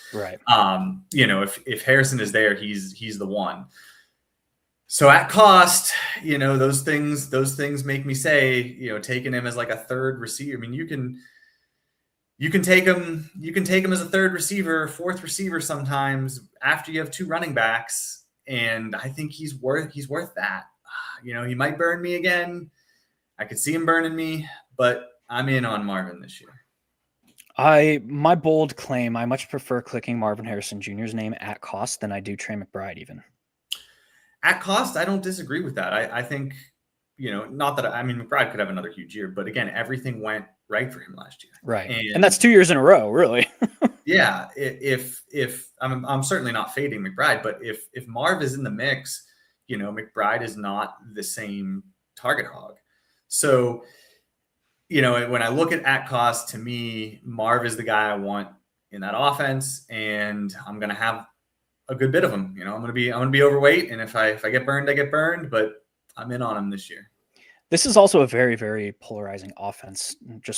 if Harrison is there, he's the one. So at cost, those things make me say, taking him as like a 3rd receiver. I mean, you can take him as a 3rd receiver, 4th receiver sometimes after you have 2 running backs, and I think he's worth that. He might burn me again. I could see him burning me, but I'm in on Marvin this year. My bold claim, I much prefer clicking Marvin Harrison Jr.'s name at cost than I do Trey McBride even. At cost, I don't disagree with that. I think, not that McBride could have another huge year, but again, everything went right for him last year. Right. And that's 2 years in a row, really. Yeah. If I'm certainly not fading McBride, but if Marv is in the mix, McBride is not the same target hog. So, when I look at cost, to me, Marv is the guy I want in that offense, and I'm going to have a good bit of him. I'm going to be overweight, and if I get burned, I get burned, but I'm in on him this year. This is also a very, very polarizing offense.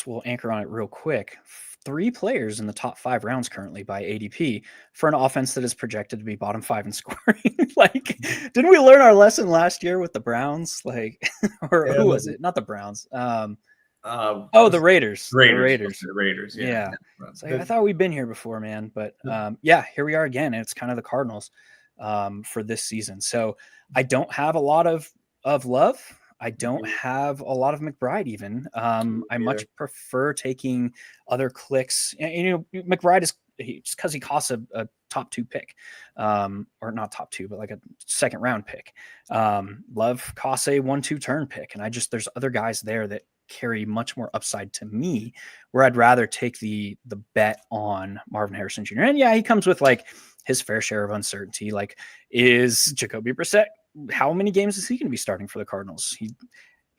We'll anchor on it real quick. 3 players in the top 5 rounds currently by ADP for an offense that is projected to be bottom 5 in scoring. Didn't we learn our lesson last year with the Browns? Who was it? Not the Browns. The Raiders. The Raiders. Yeah. I thought we'd been here before, man. But here we are again. And it's kind of the Cardinals for this season. So I don't have a lot of love. I don't have a lot of McBride even. I much prefer taking other clicks. And, McBride is just because he costs a top 2 pick, or not top 2, but like a second round pick. Love costs a 1-2 turn pick. And there's other guys there that carry much more upside to me, where I'd rather take the bet on Marvin Harrison Jr. And yeah, he comes with like his fair share of uncertainty. Like, is Jacoby Brissett, how many games is he going to be starting for the Cardinals? He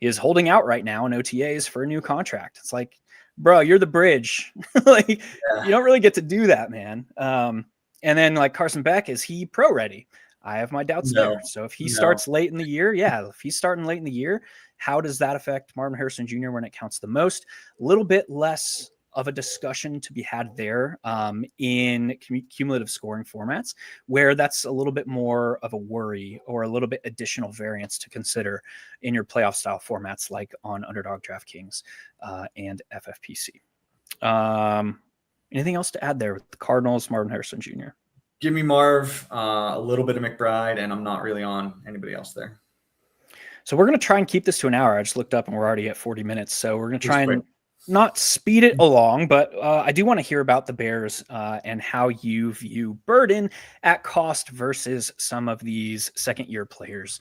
is holding out right now in OTAs for a new contract. It's like, bro, you're the bridge. Like, you don't really get to do that, man. And then like Carson Beck, is he pro ready? I have my doubts there. So if he starts late in the year, if he's starting late in the year, how does that affect Marvin Harrison Jr. when it counts the most? A little bit less of a discussion to be had there in cumulative scoring formats, where that's a little bit more of a worry or a little bit additional variance to consider in your playoff style formats like on Underdog, DraftKings, and FFPC. Anything else to add there with the Cardinals, Marvin Harrison Jr.? Give me Marv, a little bit of McBride, and I'm not really on anybody else there. So we're going to try and keep this to an hour. I just looked up and we're already at 40 minutes. So we're going to try and not speed it along, but I do want to hear about the Bears and how you view Burden at cost versus some of these second-year players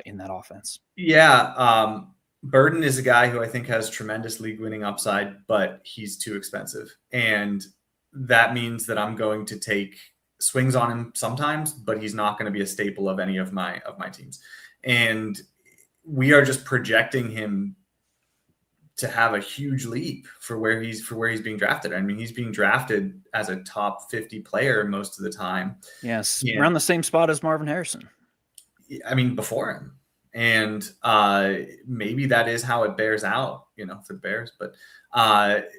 in that offense. Yeah, Burden is a guy who I think has tremendous league-winning upside, but he's too expensive. And that means that I'm going to take swings on him sometimes, but he's not going to be a staple of any of my teams. And we are just projecting him to have a huge leap for where he's being drafted. I mean, he's being drafted as a top 50 player most of the time. Yes, around the same spot as Marvin Harrison. I mean, before him. And maybe that is how it bears out, for the Bears. But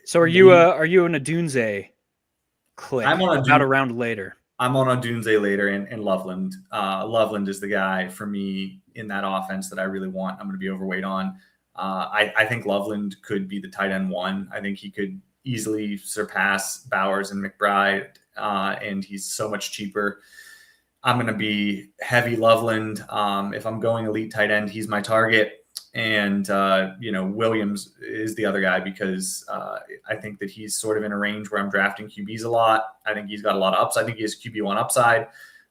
so are you an Odunze click? I'm on about a round later. I'm on Odunze later, and Loveland. Loveland is the guy for me in that offense that I really want. I'm going to be overweight on. I think Loveland could be the tight end 1. I think he could easily surpass Bowers and McBride, and he's so much cheaper. I'm going to be heavy Loveland. If I'm going elite tight end, he's my target. And, Williams is the other guy because I think that he's sort of in a range where I'm drafting QBs a lot. I think he's got a lot of upside. I think he has QB1 upside.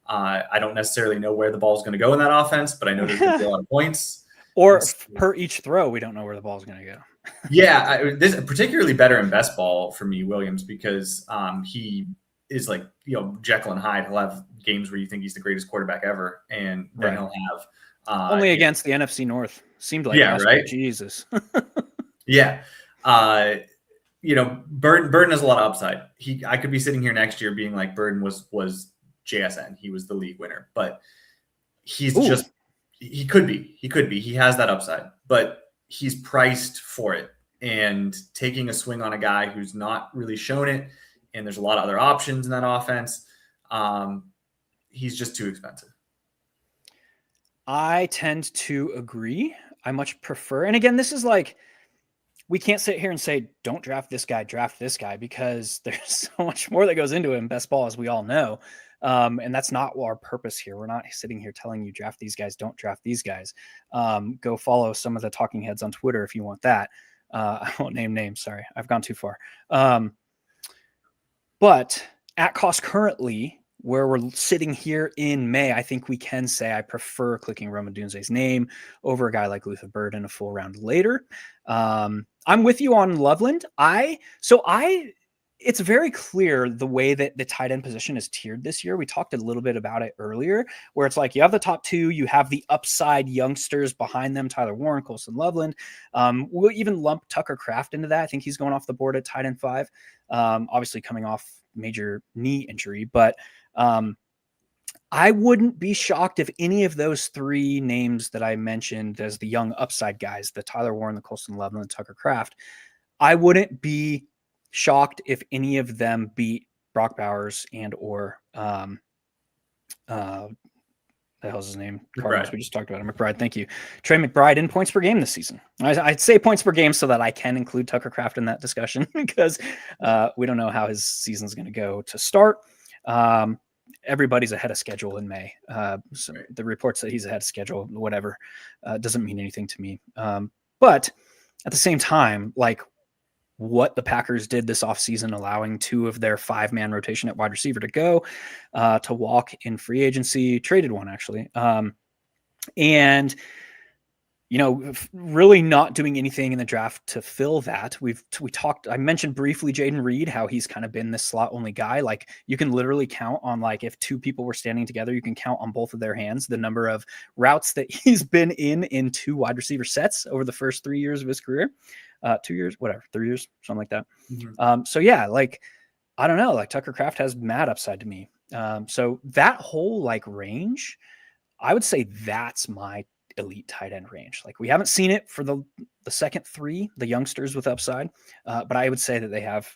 I don't necessarily know where the ball is going to go in that offense, but I know there's going to be a lot of points. Or per each throw, we don't know where the ball is going to go. Yeah, this is particularly better in best ball for me, Williams, because he is like, Jekyll and Hyde. He'll have games where you think he's the greatest quarterback ever, and then he'll have only against the NFC North. Seemed like right. Jesus. Yeah. Burden has a lot of upside. I could be sitting here next year being like Burden was JSN. He was the league winner, but he's he could be. He has that upside, but he's priced for it. And taking a swing on a guy who's not really shown it, and there's a lot of other options in that offense, he's just too expensive. I tend to agree. I much prefer, and again, this is like, we can't sit here and say, don't draft this guy, because there's so much more that goes into it in best ball, as we all know. And that's not our purpose here. We're not sitting here telling you draft these guys, don't draft these guys. Go follow some of the talking heads on Twitter if you want that. I won't name names. Sorry, I've gone too far. But at cost currently, where we're sitting here in May, I think we can say I prefer clicking Rome Odunze's name over a guy like Luther Burden a full round later. I'm with you on Loveland. It's very clear the way that the tight end position is tiered this year. We talked a little bit about it earlier, where it's like you have the top 2, you have the upside youngsters behind them, Tyler Warren, Colson Loveland. We'll even lump Tucker Kraft into that. I think he's going off the board at tight end 5, obviously coming off major knee injury, but I wouldn't be shocked if any of those 3 names that I mentioned as the young upside guys, the Tyler Warren, the Colson Loveland, the Tucker Kraft, I wouldn't be shocked if any of them beat Brock Bowers and or the hell's his name? Cardinals. We just talked about him. McBride. Thank you. Trey McBride in points per game this season. I'd say points per game so that I can include Tucker Kraft in that discussion because we don't know how his season's going to go to start. everybody's ahead of schedule in May. So the reports that he's ahead of schedule, whatever, doesn't mean anything to me. But at the same time, like what the Packers did this offseason, allowing 2 of their 5-man rotation at wide receiver to go, to walk in free agency, traded one actually. And really not doing anything in the draft to fill that. I mentioned briefly Jaden Reed, how he's kind of been this slot only guy. Like you can literally count on, like, if 2 people were standing together, you can count on both of their hands the number of routes that he's been in 2 wide receiver sets over the first 3 years of his career. 2 years, whatever, 3 years, something like that. Mm-hmm. So yeah, like, I don't know, like Tucker Kraft has mad upside to me. So that whole like range, I would say that's my elite tight end range. Like we haven't seen it for the second 3, the youngsters with upside, but I would say that they have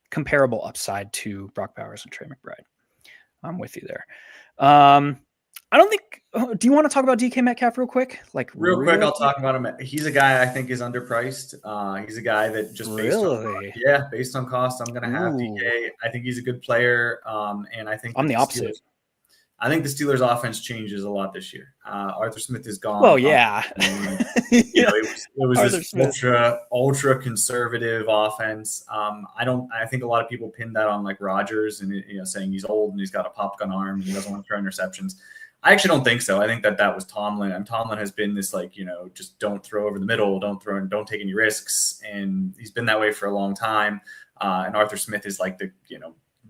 comparable upside to Brock Bowers and Trey McBride. I'm with you there. I don't think. Do you want to talk about DK Metcalf real quick? Like real quick, I'll talk about him. He's a guy I think is underpriced. He's a guy that just based on cost, I'm going to have DK. I think he's a good player, and I think I'm the opposite. I think the Steelers' offense changes a lot this year. Arthur Smith is gone. Well, yeah. It was this ultra conservative offense. I think a lot of people pinned that on like Rodgers and saying he's old and he's got a pop gun arm and he doesn't want to throw interceptions. I actually don't think so. I think that was Tomlin, and Tomlin has been this like just don't throw over the middle, don't take any risks, and he's been that way for a long time. And Arthur Smith is like the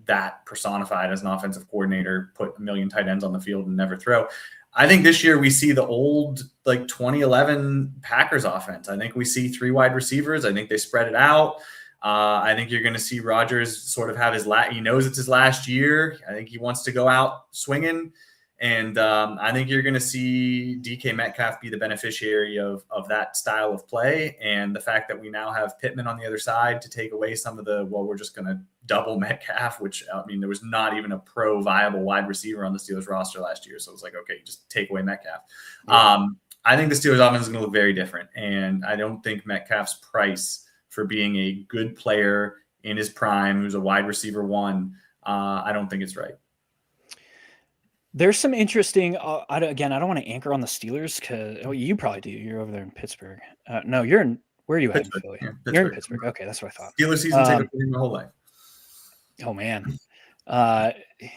that personified as an offensive coordinator, put a million tight ends on the field and never throw. I think this year we see the old like 2011 Packers offense. I think we see 3 wide receivers. I think they spread it out. I think you're going to see Rodgers sort of have he knows it's his last year. I think he wants to go out swinging. And I think you're going to see DK Metcalf be the beneficiary of that style of play. And the fact that we now have Pittman on the other side to take away some of we're just going to double Metcalf, which, I mean, there was not even a viable wide receiver on the Steelers roster last year. So it's like, okay, just take away Metcalf. Yeah. I think the Steelers offense is going to look very different. And I don't think Metcalf's price for being a good player in his prime, who's a wide receiver 1, I don't think it's right. There's some interesting. I don't want to anchor on the Steelers because you probably do. You're over there in Pittsburgh. No, you're in. Where are you at in Philly? Yeah, you're in Pittsburgh. Okay, that's what I thought. Steelers season ticket for my whole life. Oh man,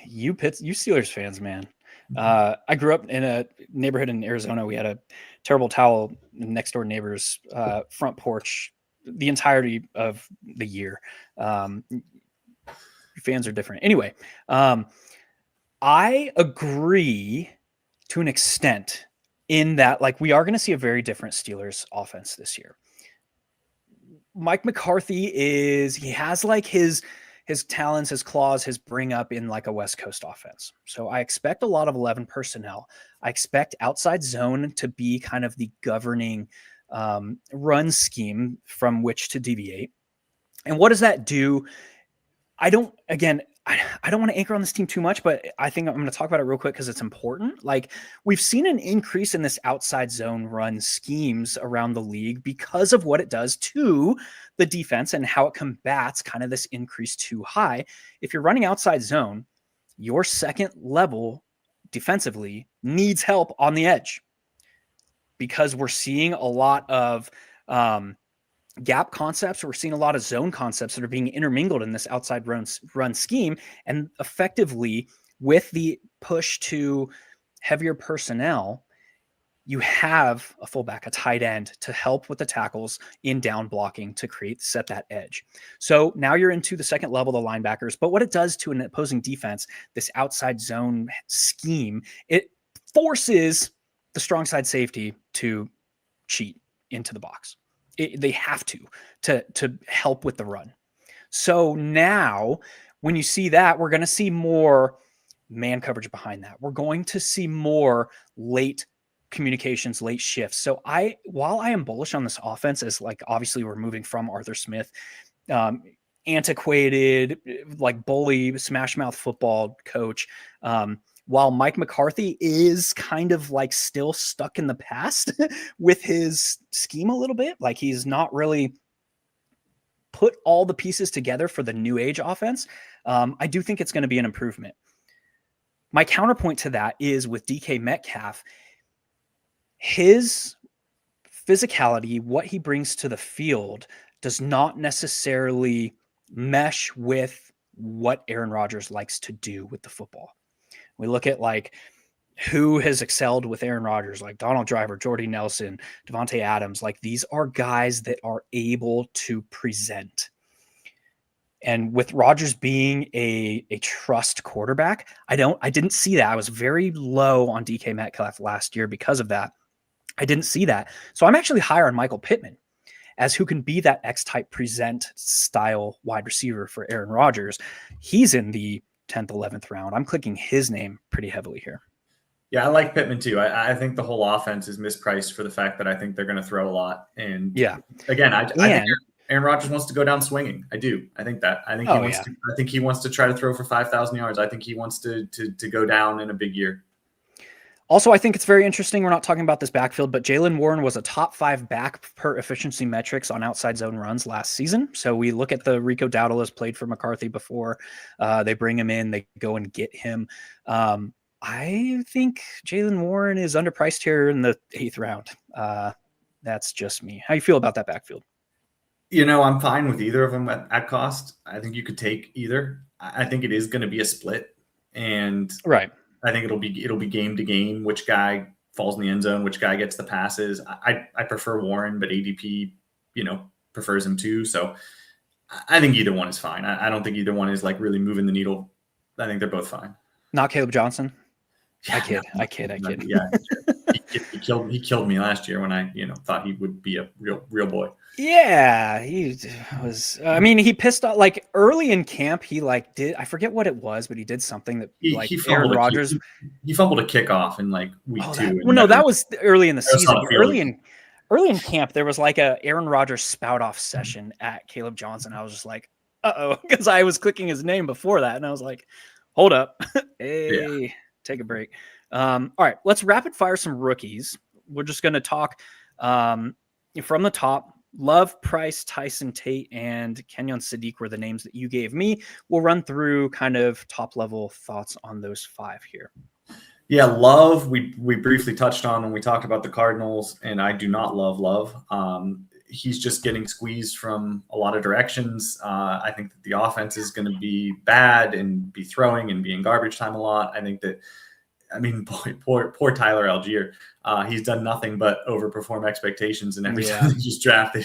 you Steelers fans, man. I grew up in a neighborhood in Arizona. We had a terrible towel next door neighbor's front porch the entirety of the year. Fans are different. Anyway. I agree to an extent in that, like, we are going to see a very different Steelers offense this year. Mike McCarthy he has like his talents, his claws, his bring up in like a West Coast offense. So I expect a lot of 11 personnel. I expect outside zone to be kind of the governing run scheme from which to deviate. And what does that do? I don't want to anchor on this team too much, but I think I'm going to talk about it real quick because it's important. Like, we've seen an increase in this outside zone run schemes around the league because of what it does to the defense and how it combats kind of this increase too high. If you're running outside zone, your second level defensively needs help on the edge because we're seeing a lot of gap concepts. We're seeing a lot of zone concepts that are being intermingled in this outside run scheme. And effectively, with the push to heavier personnel, you have a fullback, a tight end to help with the tackles in down blocking to set that edge. So now you're into the second level, the linebackers. But what it does to an opposing defense, this outside zone scheme, it forces the strong side safety to cheat into the box. They have to help with the run. So now when you see that, we're going to see more man coverage behind that. We're going to see more late communications, late shifts. So while I am bullish on this offense, as like obviously we're moving from Arthur Smith, antiquated, like bully, smash mouth football coach, while Mike McCarthy is kind of like still stuck in the past with his scheme a little bit, like he's not really put all the pieces together for the new age offense. I do think it's going to be an improvement. my counterpoint to that is with DK Metcalf, his physicality, what he brings to the field, does not necessarily mesh with what Aaron Rodgers likes to do with the football. We look at like who has excelled with Aaron Rodgers, like Donald Driver, Jordy Nelson, Devontae Adams. Like these are guys that are able to present. And with Rodgers being a trust quarterback, I didn't see that. I was very low on DK Metcalf last year because of that. I didn't see that. So I'm actually higher on Michael Pittman as who can be that X-type present style wide receiver for Aaron Rodgers. He's in the 10th, 11th round. I'm clicking his name pretty heavily here. Yeah, I like Pittman too. I think the whole offense is mispriced for the fact that I think they're going to throw a lot. And yeah, again, I think Aaron Rodgers wants to go down swinging. I do. I think that. I think he wants to try to throw for 5,000 yards. I think he wants to go down in a big year. Also, I think it's very interesting. We're not talking about this backfield, but Jaylen Warren was a top 5 back per efficiency metrics on outside zone runs last season. So we look at the Rico Dowdle has played for McCarthy before. They bring him in, they go and get him. I think Jaylen Warren is underpriced here in the 8th round. That's just me. How you feel about that backfield? I'm fine with either of them at cost. I think you could take either. I think it is going to be a split, and right. I think it'll be game to game, which guy falls in the end zone, which guy gets the passes. I prefer Warren, but ADP, prefers him too. So I think either one is fine. I don't think either one is like really moving the needle. I think they're both fine. Not Caleb Johnson. Yeah, I kid. Yeah, he killed me last year when I thought he would be a real boy. Yeah, he was. I mean, he pissed off like early in camp. He like did. I forget what it was, but he did something that he Aaron Rodgers. He fumbled a kickoff in like week 2. That was early in the season. Early in camp, there was like a Aaron Rodgers spout off session at Caleb Johnson. I was just like, because I was clicking his name before that, and I was like, hold up, hey. Yeah. Take a break. All right, let's rapid fire some rookies. We're just going to talk from the top. Love, Price, Tyson Tate, and Kenyon Sadiq were the names that you gave me. We'll run through kind of top level thoughts on those 5 here. Yeah, Love, we briefly touched on when we talked about the Cardinals, and I do not love Love. He's just getting squeezed from a lot of directions. I think that the offense is going to be bad and be throwing and be in garbage time a lot. I think that, poor Tyler Algier. He's done nothing but overperform expectations, and every time they just draft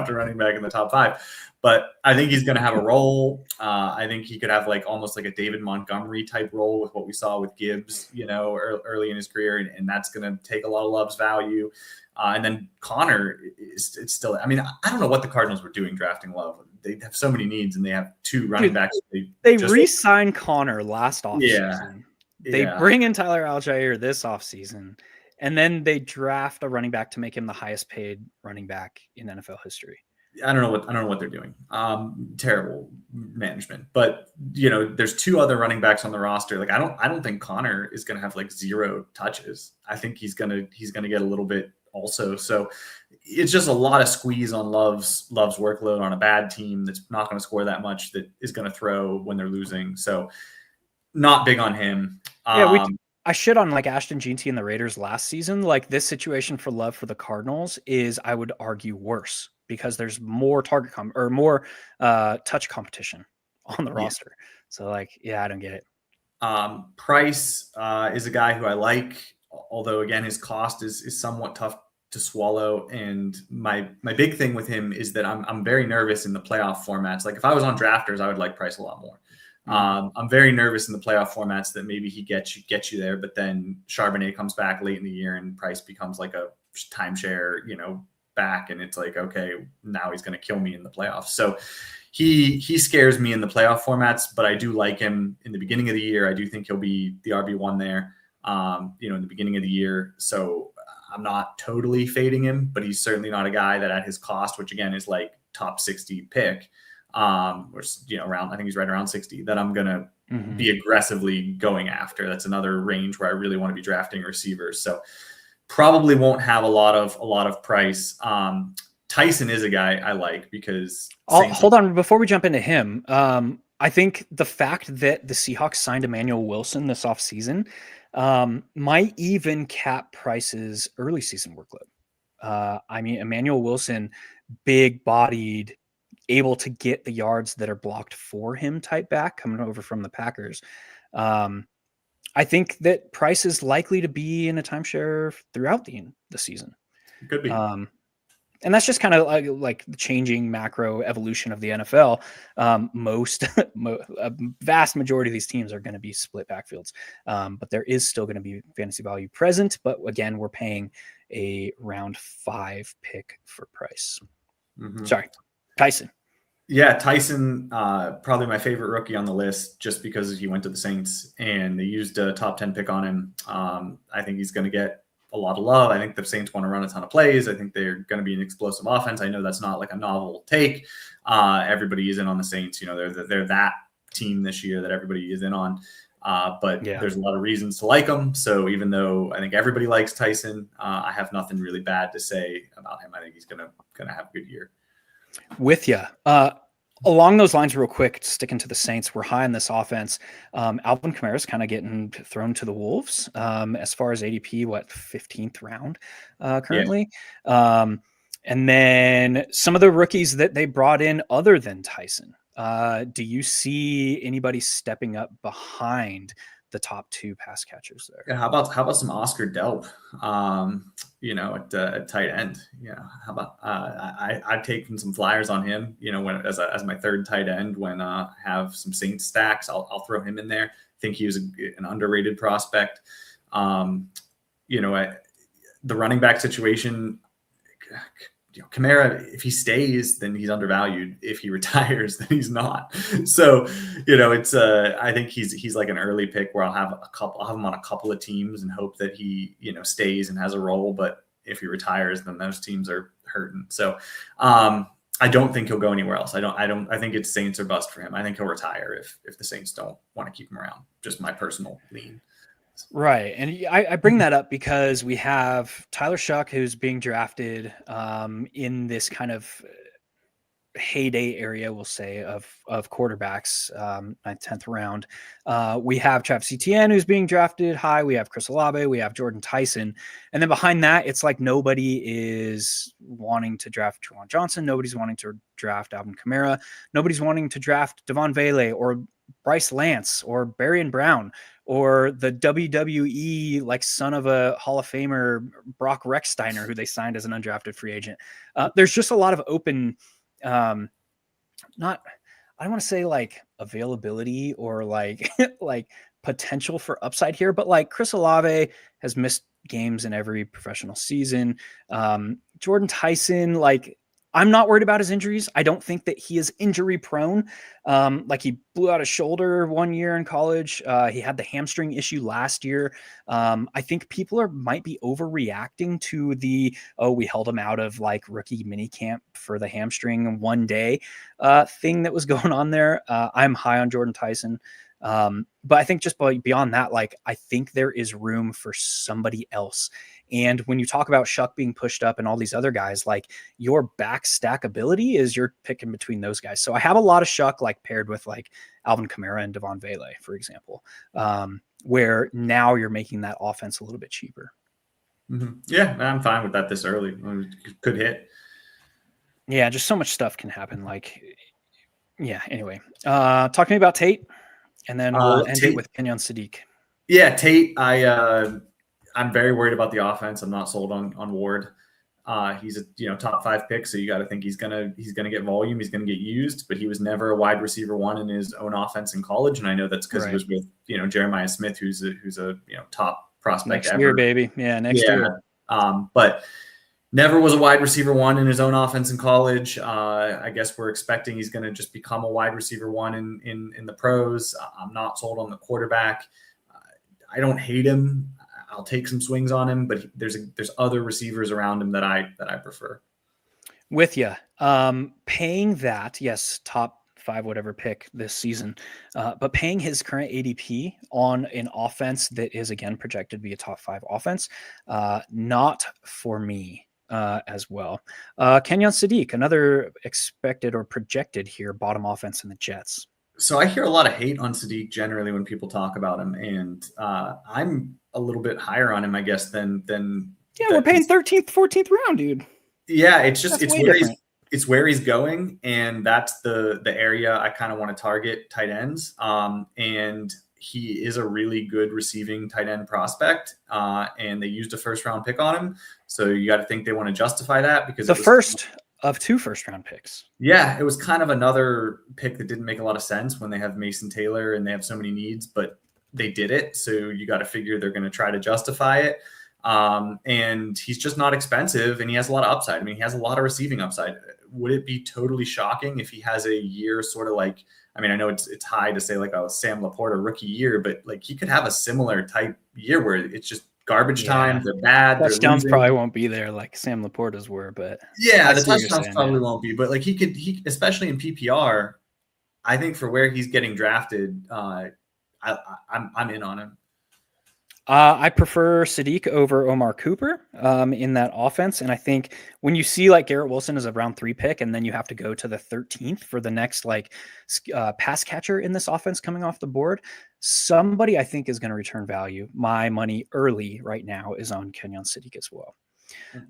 a running back in the top 5. But I think he's going to have a role. I think he could have like almost like a David Montgomery type role with what we saw with Gibbs, early in his career, and that's going to take a lot of Love's value. And then Connor, it's still. I don't know what the Cardinals were doing drafting Love. They have so many needs, and they have 2 running backs. They re-signed Connor last offseason. Yeah. They bring in Tyler Algier this offseason, and then they draft a running back to make him the highest paid running back in NFL history. I don't know what they're doing. Terrible management. But there's 2 other running backs on the roster. Like I don't think Connor is going to have like 0 touches. I think he's gonna get a little bit also. So it's just a lot of squeeze on Love's workload on a bad team that's not going to score that much, that is going to throw when they're losing. So not big on him. I shit on like Ashton Jeanty and the Raiders last season. Like this situation for Love for the Cardinals is, I would argue, worse because there's more more touch competition on the roster. So I don't get it. Price is a guy who I like, although again, his cost is somewhat tough to swallow. And my big thing with him is that I'm very nervous in the playoff formats. Like if I was on drafters, I would like Price a lot more. I'm very nervous in the playoff formats that maybe he gets you there, but then Charbonnet comes back late in the year and Price becomes like a timeshare, back, and it's like, okay, now he's going to kill me in the playoffs. So he scares me in the playoff formats, but I do like him in the beginning of the year. I do think he'll be the RB1 there, in the beginning of the year. So I'm not totally fading him, but he's certainly not a guy that at his cost, which again is like top 60 pick, or around, I think he's right around 60, that I'm gonna be aggressively going after. That's another range where I really want to be drafting receivers. So probably won't have a lot of price. Tyson is a guy I like because hold on before we jump into him. I think the fact that the Seahawks signed Emmanuel Wilson this offseason might even cap Price's early season workload. I mean, Emmanuel Wilson, big bodied, able to get the yards that are blocked for him type back coming over from the Packers. I think that Price is likely to be in a timeshare throughout the season. Could be. And that's just kind of like the changing macro evolution of the NFL. A vast majority of these teams are going to be split backfields, but there is still going to be fantasy value present. But again, we're paying a round 5 pick for Price. Mm-hmm. Sorry, Tyson. Yeah, Tyson, probably my favorite rookie on the list, just because he went to the Saints and they used a top 10 pick on him. I think he's going to get a lot of love. I think the Saints want to run a ton of plays. I think they're going to be an explosive offense. I know that's not like a novel take. Everybody is in on the Saints. You know, they're that team this year that everybody is in on. But there's a lot of reasons to like them. So even though I think everybody likes Tyson, I have nothing really bad to say about him. I think he's going to have a good year. With you. Along those lines, real quick, sticking to the Saints, we're high in this offense. Alvin Kamara is kind of getting thrown to the wolves as far as ADP, 15th round currently. Yeah. And then some of the rookies that they brought in other than Tyson. Do you see anybody stepping up behind the top 2 pass catchers there? Yeah, how about some Oscar Delp? At tight end. Yeah, how about I've taken some flyers on him. You know, when as my 3rd tight end when I have some Saints stacks, I'll throw him in there. I think he was an underrated prospect. The running back situation. Kamara, if he stays, then he's undervalued. If he retires, then he's not. So, it's I think he's like an early pick where I'll have him on a couple of teams and hope that he, stays and has a role. But if he retires, then those teams are hurting. So, I don't think he'll go anywhere else. I think it's Saints or bust for him. I think he'll retire if the Saints don't want to keep him around. Just my personal lean. Right. And I bring that up because we have Tyler Shuck, who's being drafted in this kind of heyday area, we'll say, of quarterbacks, 9th, 10th round. We have Travis Etienne, who's being drafted high. We have Chris Olave. We have Jordan Tyson. And then behind that, it's like nobody is wanting to draft Juwan Johnson. Nobody's wanting to draft Alvin Kamara. Nobody's wanting to draft Devon Vele or Bryce Lance or Barry Brown or the WWE like son of a Hall of Famer Brock Rechsteiner, who they signed as an undrafted free agent. There's just a lot of open, I don't want to say like availability or like like potential for upside here, but like Chris Olave has missed games in every professional season. Jordan Tyson, like, I'm not worried about his injuries. I don't think that he is injury prone. Like he blew out his shoulder one year in college. He had the hamstring issue last year. I think people might be overreacting to we held him out of like rookie mini camp for the hamstring one day thing that was going on there. I'm high on Jordan Tyson. But I think just beyond that, like, I think there is room for somebody else. And when you talk about Shuck being pushed up and all these other guys, like your back stack ability is you're picking between those guys. So I have a lot of Shuck like paired with like Alvin Kamara and Devon Vele, for example, where now you're making that offense a little bit cheaper. Mm-hmm. Yeah, I'm fine with that this early. Could hit. Yeah, just so much stuff can happen. Like, yeah, anyway, talk to me about Tate. And then we'll end it with Kenyon Sadiq. Yeah, Tate. I'm very worried about the offense. I'm not sold on Ward. He's a top 5 pick, so you got to think he's gonna get volume. He's gonna get used, but he was never a wide receiver 1 in his own offense in college, and I know that's because he was with Jeremiah Smith, who's a top prospect next ever. year, baby. Yeah, next year. But never was a wide receiver 1 in his own offense in college. I guess we're expecting he's going to just become a wide receiver 1 in the pros. I'm not sold on the quarterback. I don't hate him. I'll take some swings on him, but there's other receivers around him that I prefer. With you. Paying that, yes, top 5 whatever pick this season, but paying his current ADP on an offense that is again projected to be a top 5 offense, not for me. As well. Kenyon Sadiq, another expected or projected here bottom offense in the Jets. So I hear a lot of hate on Sadiq generally when people talk about him, and I'm a little bit higher on him, I guess, than Yeah, we're paying 13th, 14th round, dude. Yeah, it's just That's way different. it's where he's going, and that's the area I kind of want to target tight ends. And he is a really good receiving tight end prospect, and they used a first round pick on him. So you got to think they want to justify that because The first of 2 first-round picks. Yeah, it was kind of another pick that didn't make a lot of sense when they have Mason Taylor and they have so many needs, but they did it. So you got to figure they're going to try to justify it. And he's just not expensive, and he has a lot of upside. I mean, he has a lot of receiving upside. Would it be totally shocking if he has a year sort of like, I mean, I know it's high to say like a Sam Laporta rookie year, but like he could have a similar type year where it's just garbage time. They're bad. Touchdowns probably won't be there like Sam Laporta's were, but yeah, the touchdowns probably won't be. But like he especially in PPR, I think for where he's getting drafted, I'm in on him. I prefer Sadiq over Omar Cooper in that offense. And I think when you see like Garrett Wilson is a round 3 pick, and then you have to go to the 13th for the next like pass catcher in this offense coming off the board, somebody I think is going to return value. My money early right now is on Kenyon Sadiq as well.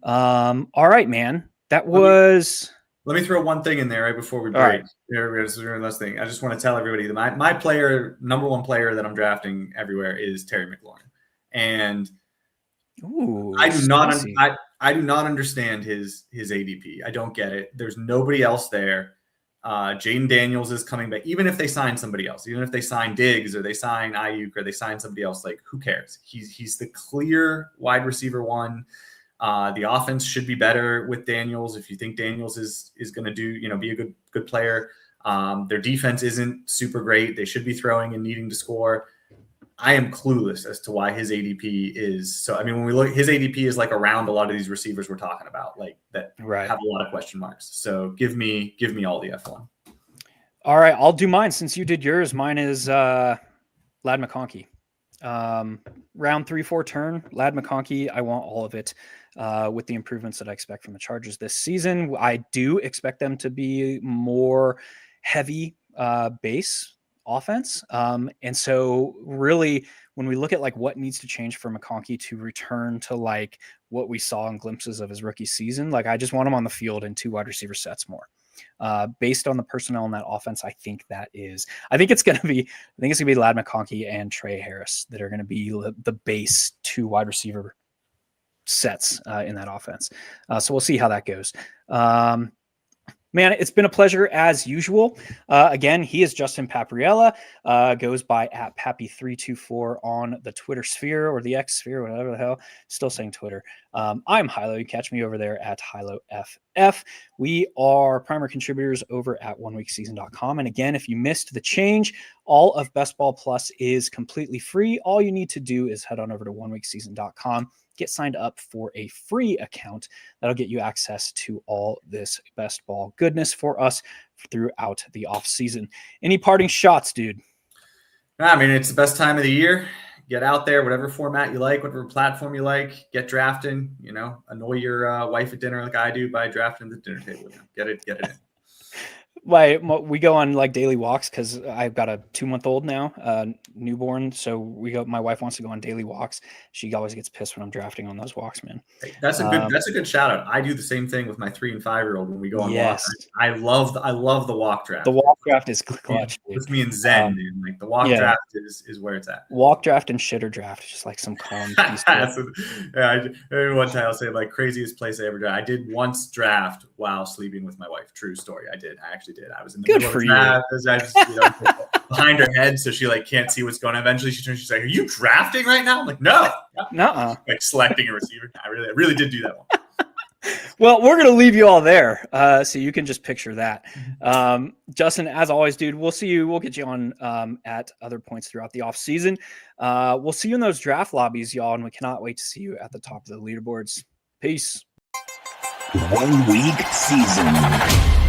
All right, man. That was... Let me throw one thing in there right before we break. Last thing. I just want to tell everybody that my player, number 1 player that I'm drafting everywhere is Terry McLaurin. And I do not understand his ADP. I don't get it. There's nobody else there. Jaden Daniels is coming back. Even if they sign somebody else, even if they sign Diggs or they sign Ayuk or they sign somebody else, like who cares? He's the clear wide receiver 1. The offense should be better with Daniels. If you think Daniels is going to do, be a good player. Their defense isn't super great. They should be throwing and needing to score. I am clueless as to why his ADP is so. I mean, when we look, his ADP is like around a lot of these receivers we're talking about, like that have a lot of question marks. So give me all the F1. All right, I'll do mine since you did yours. Mine is Lad McConkey. Round 3-4 turn, Lad McConkey. I want all of it with the improvements that I expect from the Chargers this season. I do expect them to be more heavy base offense. And so really when we look at like what needs to change for McConkey to return to like what we saw in glimpses of his rookie season, like I just want him on the field in 2 wide receiver sets more. Based on the personnel in that offense, I think it's going to be Lad McConkey and Trey Harris that are going to be the base 2 wide receiver sets in that offense. So we'll see how that goes. Man, it's been a pleasure as usual. Again, he is Justin Papareilla, goes by @Pappy324 on the Twitter sphere or the X sphere, whatever the hell. Still saying Twitter. I'm Hilow. You catch me over there at HilowFF. We are primary contributors over at oneweekseason.com. And again, if you missed the change, all of Best Ball Plus is completely free. All you need to do is head on over to oneweekseason.com. Get signed up for a free account that'll get you access to all this best ball goodness for us throughout the off season. Any parting shots, dude? I mean, it's the best time of the year. Get out there, whatever format you like, whatever platform you like, get drafting, annoy your wife at dinner like I do by drafting the dinner table. Get it in. We go on like daily walks because I've got a 2-month-old now, newborn. So my wife wants to go on daily walks. She always gets pissed when I'm drafting on those walks, man. That's a good shout out. I do the same thing with my 3 and 5-year-old when we go on walks. I love the walk draft. The walk draft is clutch. Yeah, with me and Zen, dude. Like the walk draft is where it's at. Walk draft and shitter draft is just like some calm piece. One time I'll say like craziest place I ever did. I did once draft while sleeping with my wife. True story. I actually did. I was in the middle of the draft. I just, behind her head, so she like can't see what's going on. Eventually, she turns. She's like, "Are you drafting right now?" I'm like, "No, like selecting a receiver." I really did do that one. Well, we're gonna leave you all there, so you can just picture that. Justin, as always, dude, we'll see you. We'll get you on at other points throughout the off season. We'll see you in those draft lobbies, y'all, and we cannot wait to see you at the top of the leaderboards. Peace. 1 week season.